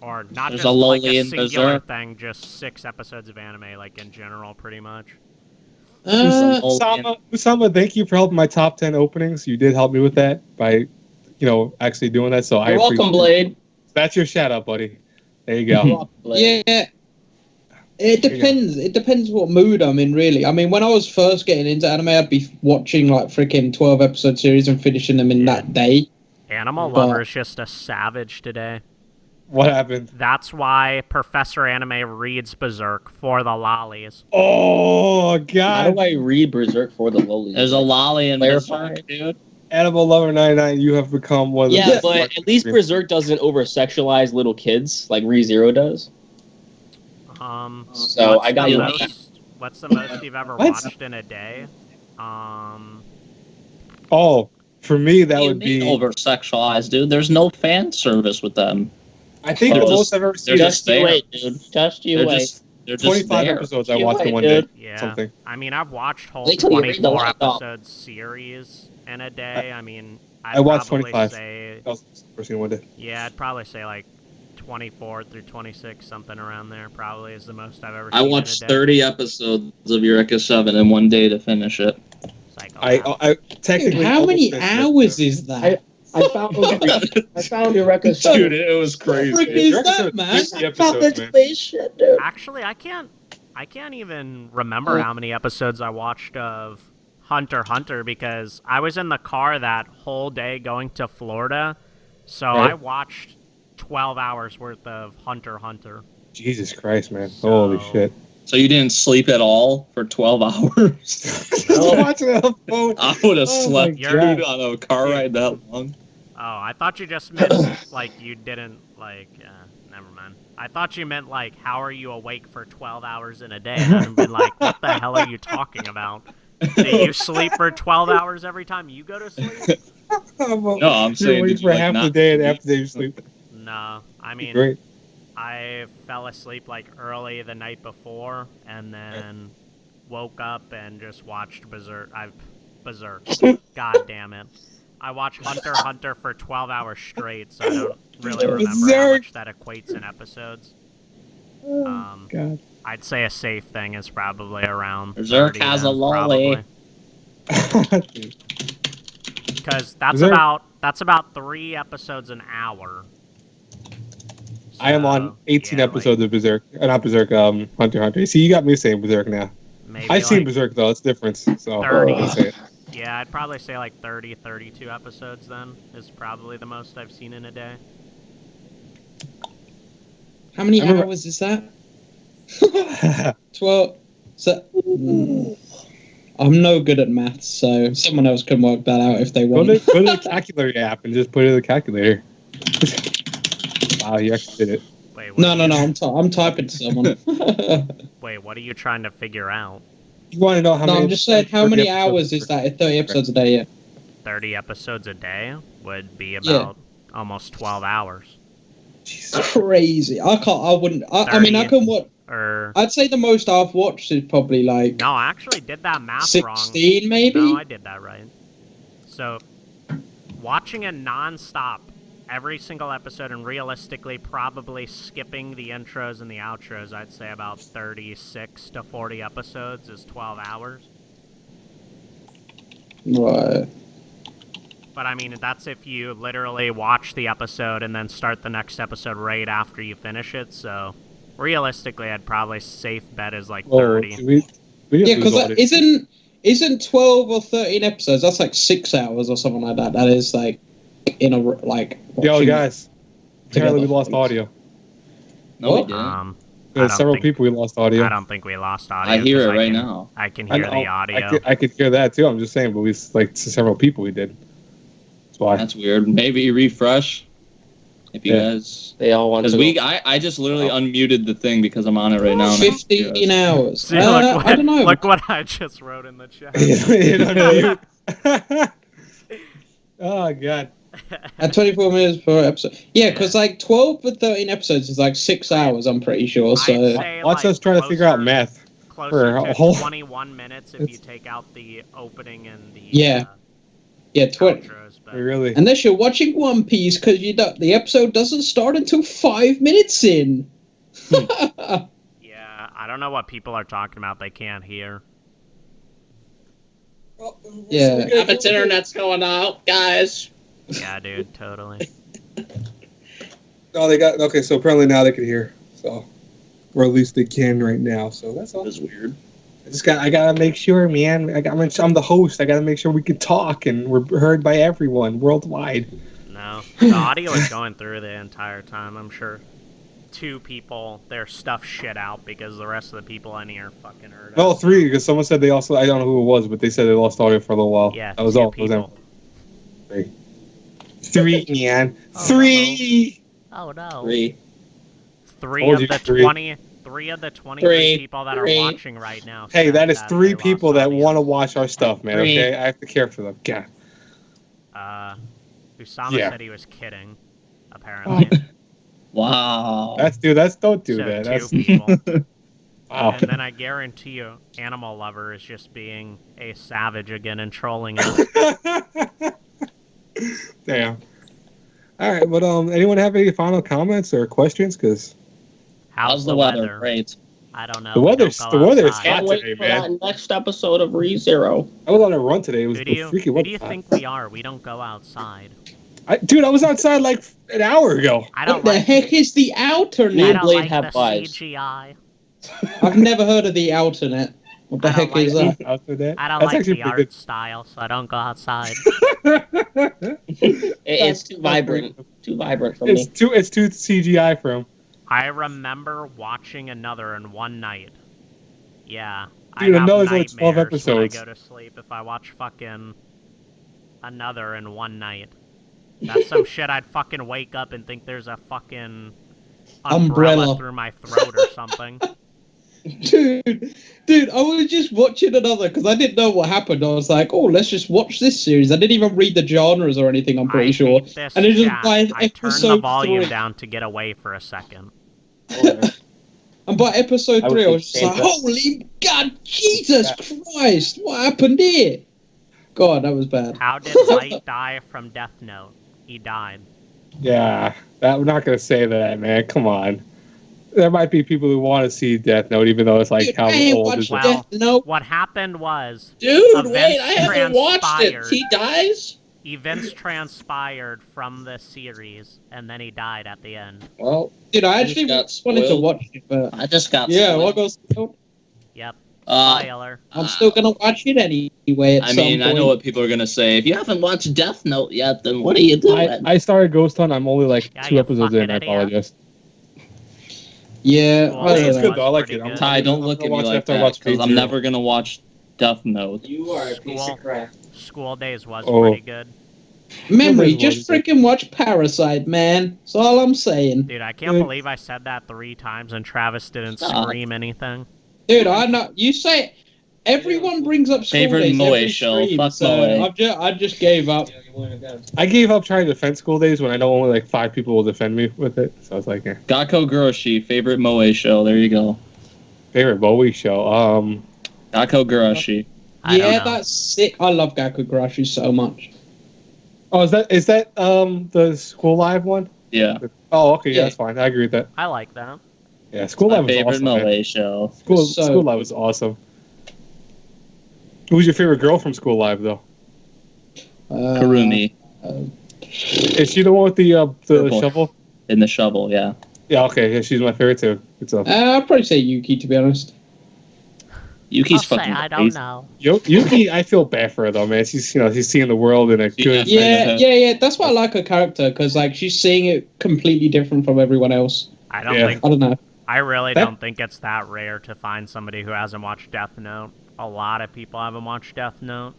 Or not just a singular thing, just 6 episodes of anime, in general, pretty much. Usama, thank you for helping my top 10 openings. You did help me with that by, actually doing that. So You're welcome, Blade. That's your shout out, buddy. There you go. Yeah. It depends. It depends what mood I'm in, really. I mean, when I was first getting into anime, I'd be watching freaking 12-episode series and finishing them in that day. Animal Lover is just a savage today. What happened? That's why Professor Anime reads Berserk for the lollies. Oh, God. How do I read Berserk for the lollies? There's a lolly in Berserk, dude. Animal Lover 99, you have become one of the best. Yeah, but at least Berserk doesn't over-sexualize little kids like ReZero does. So I got what's the most you've ever watched in a day? Oh, for me, that would be... over-sexualized, dude. There's no fan service with them. I think the most I've ever seen. Just you wait, dude. Just you wait. They're 25 episodes I watched in one day. Yeah. Something. I mean, I've watched whole 24 episode series in a day. I mean, I watched 25. Say, that was the first in one day. Yeah, I'd probably say 24 through 26, something around there. Probably is the most I've ever. I watched 30 episodes of Eureka 7 in one day to finish it. I technically. Dude, how many hours is that? I found Eureka. Dude, it was crazy. What is that, man? 50 episodes, man. Shit, dude. Actually, I can't even remember how many episodes I watched of Hunter x Hunter because I was in the car that whole day going to Florida, so Right. I watched 12 hours worth of Hunter x Hunter. Jesus Christ, man. So- Holy shit. So you didn't sleep at all for 12 hours? Watching it on the phone. I would have Oh slept my dude, God. on a car ride that long. Oh, I thought you just meant like you didn't like. Never mind. I thought you meant like how are you awake for 12 hours in a day? And I've been like, what the hell are you talking about? Do you sleep for 12 hours every time you go to sleep? No, I'm saying, wait did for you, like, half the not day and sleep? half the day you sleep. No, I mean, Great. I fell asleep like early the night before, and then woke up and just watched Berserk. Berserk. God damn it! I watched Hunter x Hunter for 12 hours straight, so I don't really remember how Berserk. much that equates in episodes. God. I'd say a safe thing is probably around Berserk 30 has then, a lolly. probably. Because that's Berserk. about 3 episodes an hour. I am on So, 18 yeah, episodes of Berserk. Not Berserk, Hunter x Hunter. See, you got me saying Berserk now. maybe I've seen like Berserk, though. It's different. So, 30. I'll say it. Yeah, I'd probably say like 30, 32 episodes then is probably the most I've seen in a day. How many I remember- hours is that? 12. So, I'm no good at maths, so someone else can work that out if they Go want. to the calculator app and just put it in the calculator. Wow, you actually did it. Wait, what No, are no, you- no. I'm typing to someone. Wait, what are you trying to figure out? You want to know how No, many? I'm just saying, how 30 many episodes hours is that? 30 episodes a day, yeah. 30 episodes a day would be about almost 12 hours. Crazy. I wouldn't. I mean, I 30. can watch. Or I'd say the most I've watched is probably like no, I actually did that math 16, wrong. maybe. No, I did that right. So, watching it non-stop every single episode and realistically probably skipping the intros and the outros, I'd say about 36 to 40 episodes is 12 hours. Right. But I mean, that's if you literally watch the episode and then start the next episode right after you finish it. So, realistically, I'd probably safe bet is like 30. we Yeah, didn't lose all because this. isn't 12 or 13 episodes? That's like 6 hours or something like that. That is like in a like. Yo, watching guys. Apparently, we together. lost audio. No, we What? didn't. There's don't several think- people we lost audio. I don't think we lost audio. I hear 'cause it right can- now. I can I hear know, the audio. I could hear that too. I'm just saying, but we like several people we did. That's why. That's weird. Maybe refresh. If you Yeah. guys, They all want because to. I just literally unmuted the thing because I'm on it right now. and I- 15 hours. See, look what, I don't know. Look what I just wrote in the chat. You know, oh god. At 24 minutes per episode. Yeah, because like 12 or 13 episodes is like 6 hours, I'm pretty sure. I'd So say, Watch like, us trying to figure out closer- math. Closer for a to whole- 21 minutes if you It's- take out the opening and the Yeah. yeah, 20. outros. But Really. Unless you're watching One Piece, because the episode doesn't start until 5 minutes in. yeah, I don't know what people are talking about. They can't hear. Yeah. Abbott's internet's going out, guys. Yeah, dude, totally. No, they got okay. So apparently now they can hear. So, or at least they can right now. So that's all. That's weird. I gotta make sure, man. I'm the host. I gotta make sure we can talk and we're heard by everyone worldwide. No, the audio is going through the entire time. I'm sure 2 people, their stuff shit out because the rest of the people in here fucking heard No, us. 3 because someone said they also. I don't know who it was, but they said they lost audio for a little while. Yeah, that was 2 all. It was them. people. 3, man. Oh, 3. Oh no. 3. 3 Told of you, the 3. 20. 3 of the 23 3. people that are 3. watching right now. Hey, said that is 3 they people lost that audio. want to watch our stuff, man. 3. Okay, I have to care for them. God. Usama Yeah. said he was kidding. Apparently, Wow. That's don't do so that. 2 That's people. wow. And then I guarantee you, Animal Lover is just being a savage again and trolling us. Damn. All right, but anyone have any final comments or questions? Because How's the weather? Great. I don't know. The We weather's- don't the go weather is outside. hot. Can't wait today, for man. that next episode of ReZero. I was on a run today. It was Who the do freaking you weather. think we are? We don't go outside. Dude, I was outside like an hour ago. I What don't the like. heck is the I alternate? don't Blade like have the lives. CGI. I've never heard of the alternate. What the I don't heck is like that? After that, I don't that's like actually the pretty art style, so I don't go outside. good. It's too vibrant. Too vibrant for me. It's too CGI for him. I remember watching Another in one night. Yeah, Dude, I have Another's only 12 nightmares episodes. when I go to sleep if I watch fucking Another in one night. That's some shit I'd fucking wake up and think there's a fucking umbrella through my throat or something. Dude, I was just watching Another because I didn't know what happened. I was like, oh, let's just watch this series. I didn't even read the genres or anything, I'm pretty sure. Hate this And it's just chat. by I turned the episode volume 3. down to get away for a second. And by episode I would 3, I think was just like, same thing. holy God, Jesus Christ, what happened here? God, that was bad. How did Light die from Death Note? He died. Yeah, we're not gonna say that, man. Come on. There might be people who want to see Death Note, even though it's like Dude, how I ain't old watched is it? Wow. Death Note. What happened was Dude, Events wait, I haven't watched it. transpired. He dies? events transpired from the series, and then he died at the end. Well, Dude, I I actually just got wanted to spoiled. watch it, but I just got yeah, spoiled. what goes? Yep. Uh, Spoiler. I'm still gonna watch it anyway. At I some mean, I point. know what people are gonna say. If you haven't watched Death Note yet, then what are you doing? I started Ghost Hunt. I'm only like Yeah, 2 you episodes in. fucking I idiot. apologize. Yeah, Well, I It's don't it's know. good though. I like Pretty it. good. Ty, don't I'm look gonna at me watch it like after I that, watch because I'm Page never gonna watch Death Note. You are a piece of crap. School Days was Oh. pretty good. Memory, Nobody's just watching freaking watch Parasite, man. That's all I'm saying. Dude, I can't Dude. believe I said that 3 times and Travis didn't Stop. scream anything. Dude, I know you say everyone brings up school Favorite days Moe every show, stream, fuck so Moe. I just gave up. I gave up trying to defend School Days when I know only like 5 people will defend me with it. So I was like, yeah. Gakko Guroshi, favorite Moe show. There you go. Favorite Bowie show. Gakko Guroshi. I don't Yeah, know. that's sick. I love Gakugurashi so much. Oh, is that the School Live one? Yeah. Oh, okay, yeah, Yeah. that's fine. I agree with that. I like that. Yeah, School My Live was favorite awesome. Moe Man. show. So- School Live was awesome. Who's your favorite girl from School Live though? Karumi Is she the one with the Purple. shovel? in the shovel, yeah. Yeah, okay, yeah, she's my favorite too. Good stuff. I'd probably say Yuki, to be honest. Yuki's I'll say fucking I don't crazy. know. Yuki, I feel bad for her though, man. She's she's seeing the world in a good. Yeah. Yeah. That's why I like her character, because like she's seeing it completely different from everyone else. I don't Yeah. think. I don't know. I really That- don't think it's that rare to find somebody who hasn't watched Death Note. A lot of people haven't watched Death Note.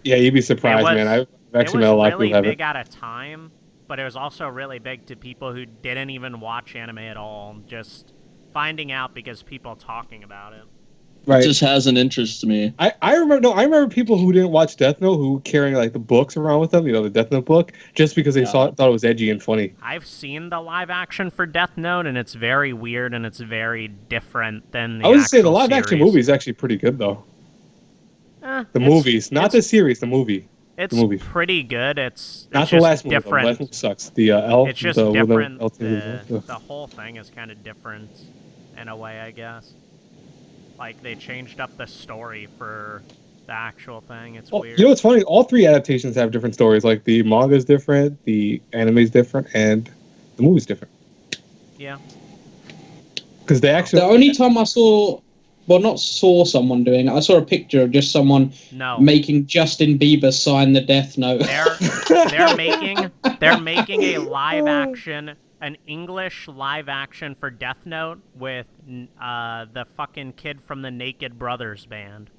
Yeah, you'd be surprised, It was- man. I've It actually was met a lot of really people who big haven't. at a time, but it was also really big to people who didn't even watch anime at all, just finding out because people talking about it. It Right. just has an interest to me. I remember people who didn't watch Death Note who carrying like the books around with them, the Death Note book, just because they thought it was edgy and funny. I've seen the live action for Death Note, and it's very weird and it's very different than the I would say the actual live action series. movie is actually pretty good though. The It's- movies, not the it's- series, the movie. It's movie. pretty good. It's Not it's the just last movie. Though. The different. last movie sucks. The elf. It's just the, different. The, The whole thing is kind of different in a way, I guess. Like, they changed up the story for the actual thing. It's Oh, weird. you know what's funny? All 3 adaptations have different stories. Like the manga's different, the anime's different, and the movie's different. Yeah. Because they actually. The only time I saw, well, not saw someone doing it, I saw a picture of just someone No. making Justin Bieber sign the Death Note. They're making a live action, an English live action for Death Note with the fucking kid from the Naked Brothers band.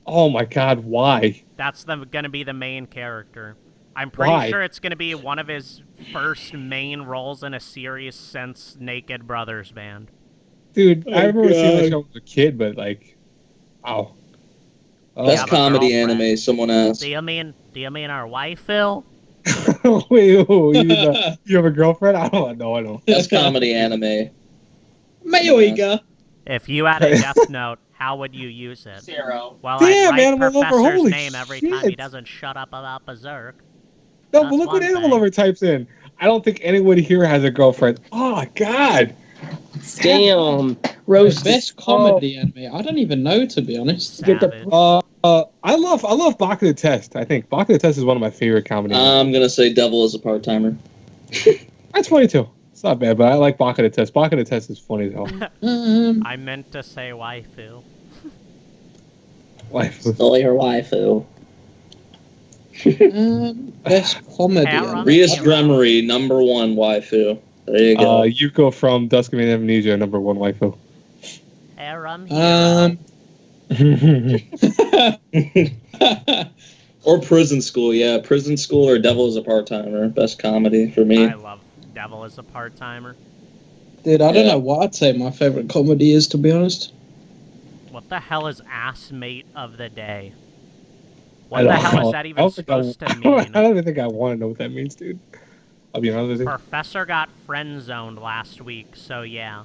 Oh my God! Why? That's gonna be the main character. I'm pretty Why? sure it's gonna be one of his first main roles in a series since Naked Brothers band. Dude, Oh, I remember seeing the God. show as a kid, but like, wow. Oh. Best Yeah, comedy girlfriend. anime, someone asked. Do you mean our wife, Phil? Wait, oh, you have a girlfriend? I don't know. I don't. Best comedy anime. Mayoiga. If you had a Death Note, how would you use it? Zero. Well, Damn, I'd man, write I'm all over. Professor's Holy name every time he shit. doesn't shut up about Berserk. No, That's but look what one Animal thing. Lover types in. I don't think anybody here has a girlfriend. Oh God. Damn. The Roast. best comedy anime. I don't even know, to be honest. Get the- Savage. I love Baka the Test. I think Baka the Test is one of my favorite comedies. I'm gonna say Devil is a part-timer. That's funny too. It's not bad, but I like Baka the Test. Baka the Test is funny as hell. I meant to say waifu. Waifu. Stole your waifu. Best comedy. Harem. Rias Gremory, #1 waifu. There you go. Yuko from Dusk of Amnesia, #1 waifu. Harem. Or Prison School, yeah. Prison School or Devil is a part-timer. Best comedy for me. I love Devil is a part-timer. Dude, I don't know what I'd say my favorite comedy is, to be honest. What the hell is ass mate of the day? What the hell is that even supposed to I mean? don't even think I want to know what that means, dude. I'll be honest with you. Professor got friend-zoned last week, so yeah.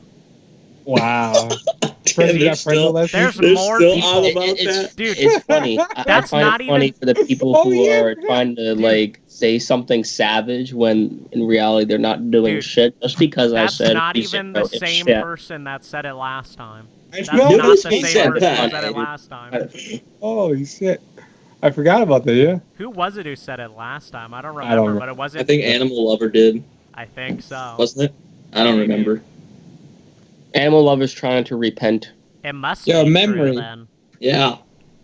Wow. There's There's They're more still people. on about that? Dude, It's funny. That's I find not it funny even- for the people Oh, who yeah. are trying to like say something savage when in reality they're not doing Dude, shit. Just because I that's said not he's even zero, the it's same shit. person that said it last time. I That's know. not the Nobody same said person that. that said it last time. Holy shit. I forgot about that, yeah? Who was it who said it last time? I don't I remember, don't but it I wasn't. think Animal Lover did, I think so. wasn't it? I don't Maybe. remember. Animal Lover's trying to repent. It must Yo, be memory. true then. Yeah.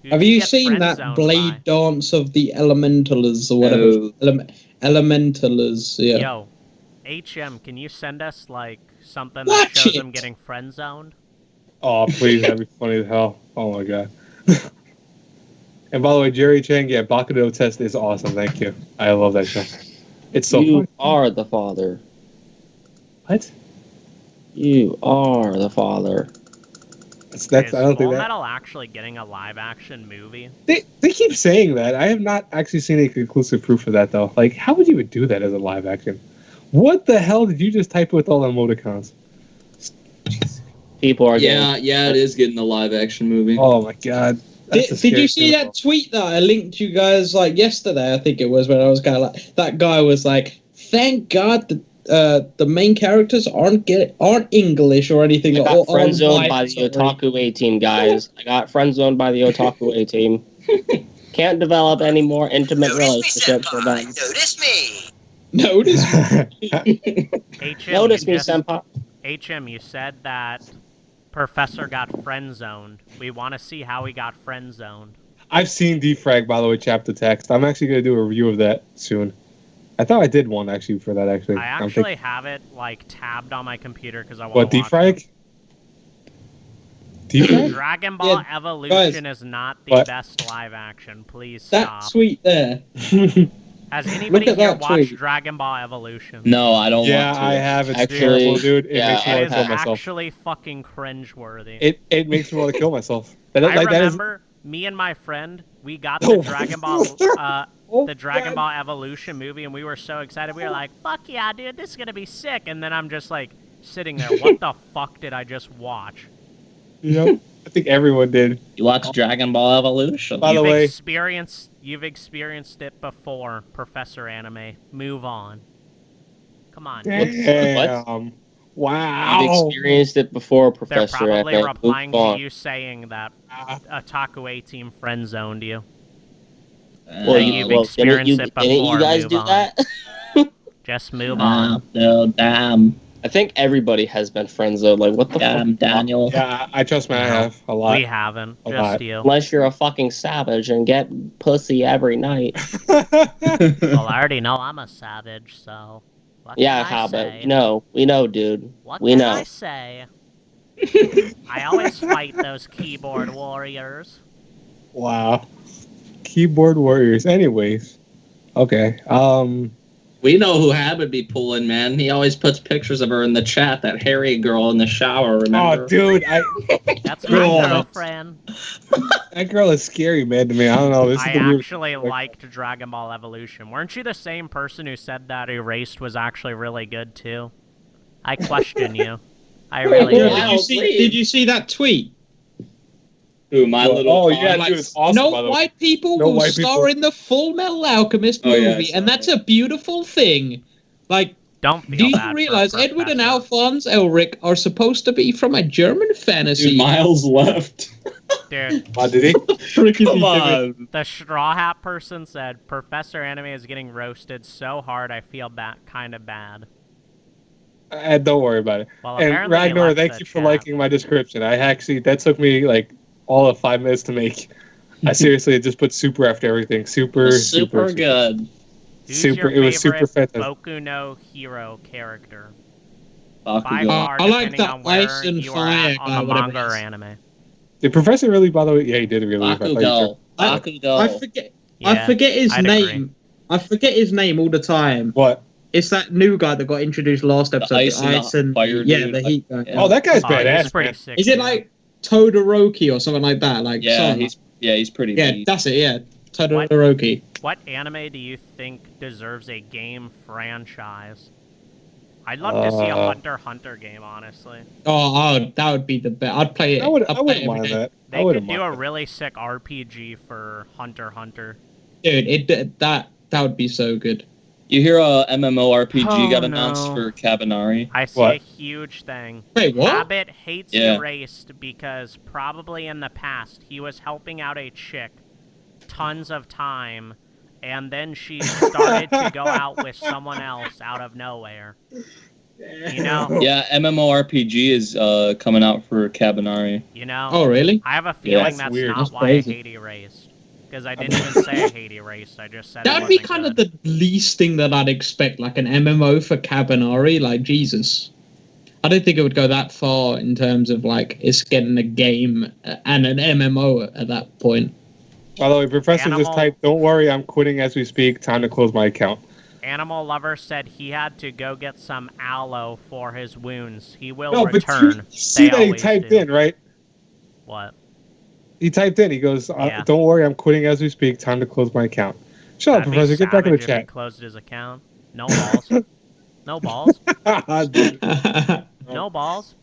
Who'd Have you get seen that friend-zoned Blade by? Dance of the Elementalers or whatever? No. Elementalers, yeah. Yo, HM, can you send us like something that Watch shows it. him getting friend zoned? Oh, please, that'd be funny as hell. Oh my god. And by the way, Jerry Chang, yeah, Bakudo Test is awesome. Thank you. I love that show. It's so You fun. are the father. What? You are the father. That's Is I don't Full think that. Metal actually getting a live action movie? They keep saying that. I have not actually seen any conclusive proof of that though. Like, how would you would do that as a live action? What the hell did you just type with all the emoticons? People are Yeah, it is getting a live action movie. Oh my god. That's the Did you scariest see thing that tweet that I linked you guys like yesterday? I think it was when I was kind of like that guy was like, "Thank God that the main characters aren't English or anything." I or got friend aren't zoned white, by the sorry." Otaku A-Team, guys. I got friend zoned by the Otaku A-Team. Can't develop any more intimate relationships with them. Notice me. Notice. HM, Notice you me, just- senpai. HM, you said that Professor got friend zoned. We want to see how he got friend zoned. I've seen Defrag, by the way, chapter text. I'm actually going to do a review of that soon. I thought I did one actually for that actually. I actually have it like tabbed on my computer because I want What, to watch Defrag? Defrag? Dragon Ball Yeah, Evolution is not the What? best live action. Please That stop. tweet there. Has anybody at here that watched tweet. Dragon Ball Evolution? No, I don't Yeah, want to. I have. It's Actually, terrible, dude. It yeah, makes me It want is to kill myself. actually fucking cringeworthy. It makes me want to kill myself. I That is. remember me and my friend, we got the Oh. Dragon Ball Oh, the Dragon God. Ball Evolution movie, and we were so excited. We were like, fuck yeah, dude, this is gonna be sick. And then I'm just like sitting there, what the fuck did I just watch? Yep. I think everyone did. You watch Dragon Ball Evolution. By the way- You've experienced it before, Professor Anime. Move on. Come on. Damn. Wow. You've experienced it before, They're Professor probably Anime. replying Move on. to you saying that Ah, Otaku A-Team friend zoned you. Well, you've didn't experienced it didn't you before, guys move do on. that? Just move on. no, damn. I think everybody has been friend zoned. Like, what the fuck? Daniel. yeah, I trust me. I have a lot. We haven't. A Just lot. you. Unless you're a fucking savage and get pussy every night. Well, I already know I'm a savage, so. What Yeah, can I Hobbit. say? We know, dude. What we can know. I say? I always fight those keyboard warriors. Wow. Keyboard warriors. Anyways. Okay. We know who Habit be pulling, man. He always puts pictures of her in the chat. That hairy girl in the shower. Remember? Oh, dude, That's my Girl. girlfriend. that girl is scary, man. To me, I don't know. This I is the weird. actually liked Dragon Ball Evolution. Weren't you the same person who said that Erased was actually really good too? I question you. I really Yeah, do. did you see that tweet? Who, my little. Oh pony? yeah, dude, it's awesome. by No the way. white people No will white star people. in the Full Metal Alchemist Oh, yeah, I movie, saw and that's a beautiful thing. Like, Don't feel Do you bad for realize Edward and Professor. Alphonse Elric are supposed to be from a German fantasy? Dude, Miles left. Dude, Oh, did he? Frick is he Come doing? on. the Straw Hat person said, Professor Anime is getting roasted so hard I feel kind of bad. Don't worry about it. Well, And apparently he Ragnar, left thank the you for chat. liking my description. That took me like all of 5 minutes to make. I seriously just put super after everything. Super Good. Who's Super. your It was super favorite fantastic. Boku no Hero character? By Bakugo. far, I like depending that on where ice and you are at fire on guy, the whatever manga it or is. anime. Did Professor really, by the way? Yeah, he did really leave. I thought you Bakugo. I Bakugo. forget. Yeah, I forget his I'd name. agree. I forget his name all the time. What? It's that new guy that got introduced last episode. ice and fire yeah, dude. the heat guy. Yeah. Oh, that guy's Oh, he's badass, pretty man. sick. Is it dude. like Todoroki or something like that? Like Yeah, something he's pretty yeah, beat. that's it. Yeah, Todoroki. What anime do you think deserves a game franchise? I'd love to see a Hunter x Hunter game, honestly. Oh, that would be the best. I'd play it. I I'd wouldn't play it every mind day. that. I They wouldn't could do mind a that. really sick RPG for Hunter x Hunter. Dude, that would be so good. You hear a MMORPG Oh, got announced no. for Cabanari? I see What? a huge thing. Wait, what? Rabbit hates Yeah. Erased because probably in the past he was helping out a chick tons of time, and then she started to go out with someone else out of nowhere. You know? Yeah, MMORPG is coming out for Cabanari. You know? Oh, really? I have a Yeah, feeling that's that's weird. not That's why crazy. I hate Erased. Because I didn't even say I hate Erased, I just said That it would be wasn't kind of good. the least thing that I'd expect, like an MMO for Cabanari. Like, Jesus. I don't think it would go that far in terms of, like, it's getting a game and an MMO at that point. By the way, Professor Animal. just typed, "Don't worry, I'm quitting as we speak. Time to close my account." Animal Lover said he had to go get some aloe for his wounds. He will No, but return. you see They that he always typed do. in, right? What? He typed in. He goes, Yeah. "Don't worry, I'm quitting as we speak. Time to close my account." Shut up, That'd be Professor. Get back in the savage if he chat. closed his account. No balls. No balls. No balls.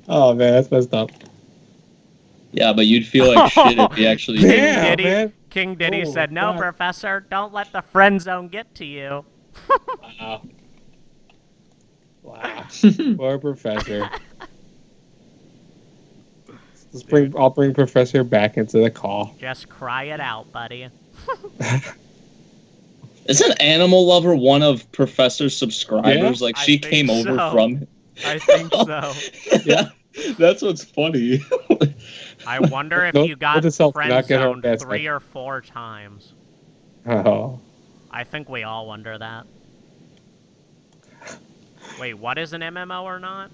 Oh man, that's messed up. Yeah, but you'd feel like shit if he actually King Damn, Diddy, man. King Diddy Oh, said, "No, God. Professor, don't let the friend zone get to you." Wow. Wow. Poor Professor. I'll bring Professor back into the call. Just cry it out, buddy. Isn't Animal Lover one of Professor's subscribers? Yeah? Like, I she think came over so. from... I think so. Yeah, that's what's funny. I wonder if Note- you got note to self, do friend not get on zoned that 3 side. or 4 times. Oh. I think we all wonder that. Wait, what is an MMO or not?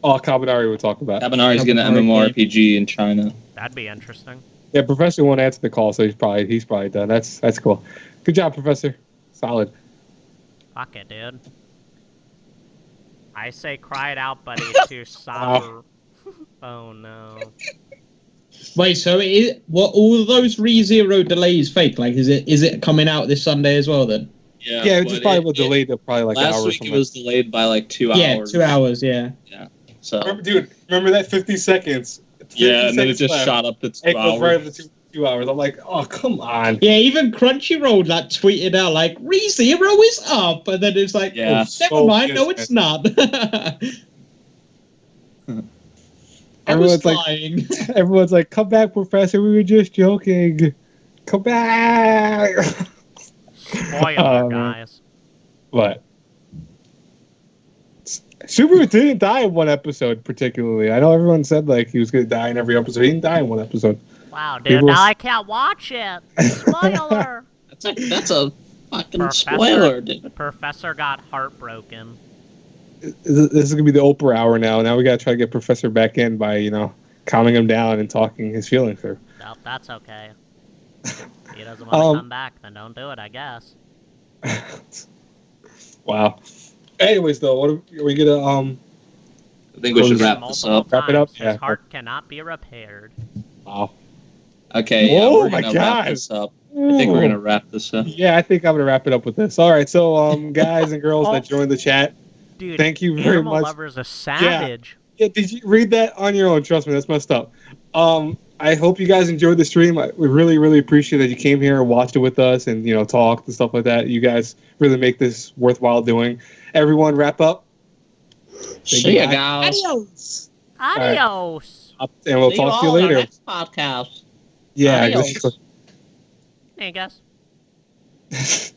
Oh, Cabanari would talk about. Cabanari's getting an MMORPG in China. That'd be interesting. Yeah, Professor won't answer the call, so he's probably done. That's cool. Good job, Professor. Solid. Fuck it, dude. I say cry it out, buddy, to Saber. Oh no. Wait, so what? All of those ReZero delays fake? Like, is it coming out this Sunday as well? Then? Yeah, Yeah, it but just probably was delayed to probably like an hour last or week something. it was delayed by like 2 Yeah, hours. 2 hours. Yeah. So Dude, remember that 50 seconds? 50 yeah, and then it seconds just left. shot up to 2 It goes right hours. up to 2 hours. I'm like, oh, come on. Yeah, even Crunchyroll that tweeted out like ReZero is up, and then it's like, Yeah. oh, never So mind, no, pissed, it's not. I Everyone's was like- lying. Everyone's like, come back, Professor. We were just joking. Come back. Spoiler, Oh, man. guys. What? Super didn't die in one episode, particularly. I know everyone said like he was going to die in every episode. He didn't die in one episode. Wow, dude, People- now I can't watch it. Spoiler. That's a fucking Professor- spoiler, dude. Professor got heartbroken. This is going to be the Oprah hour now. Now we got to try to get Professor back in by, calming him down and talking his feelings through. Nope, that's okay. He doesn't want to Um, come back, then don't do it, I guess. Wow. Anyways, though, what are we going to I think we should Close- wrap this Multiple up. Wrap it up? times, Yeah. His heart cannot be repaired. Wow. Okay, yeah, Oh we're my gonna God. wrap this up. I think we're gonna wrap this up. Yeah, I think I'm gonna wrap it up with this. All right, so guys and girls that joined the chat, Dude, thank you very Animal much. Lover's a savage. Yeah, did you read that on your own? Trust me, that's messed up. I hope you guys enjoyed the stream. We really, really appreciate that you came here and watched it with us and, talked and stuff like that. You guys really make this worthwhile doing. Everyone wrap up. See ya, guys. Adios. Adios. And we'll talk to you later. Next podcast. Yeah, Adios. exactly. Hey, guys.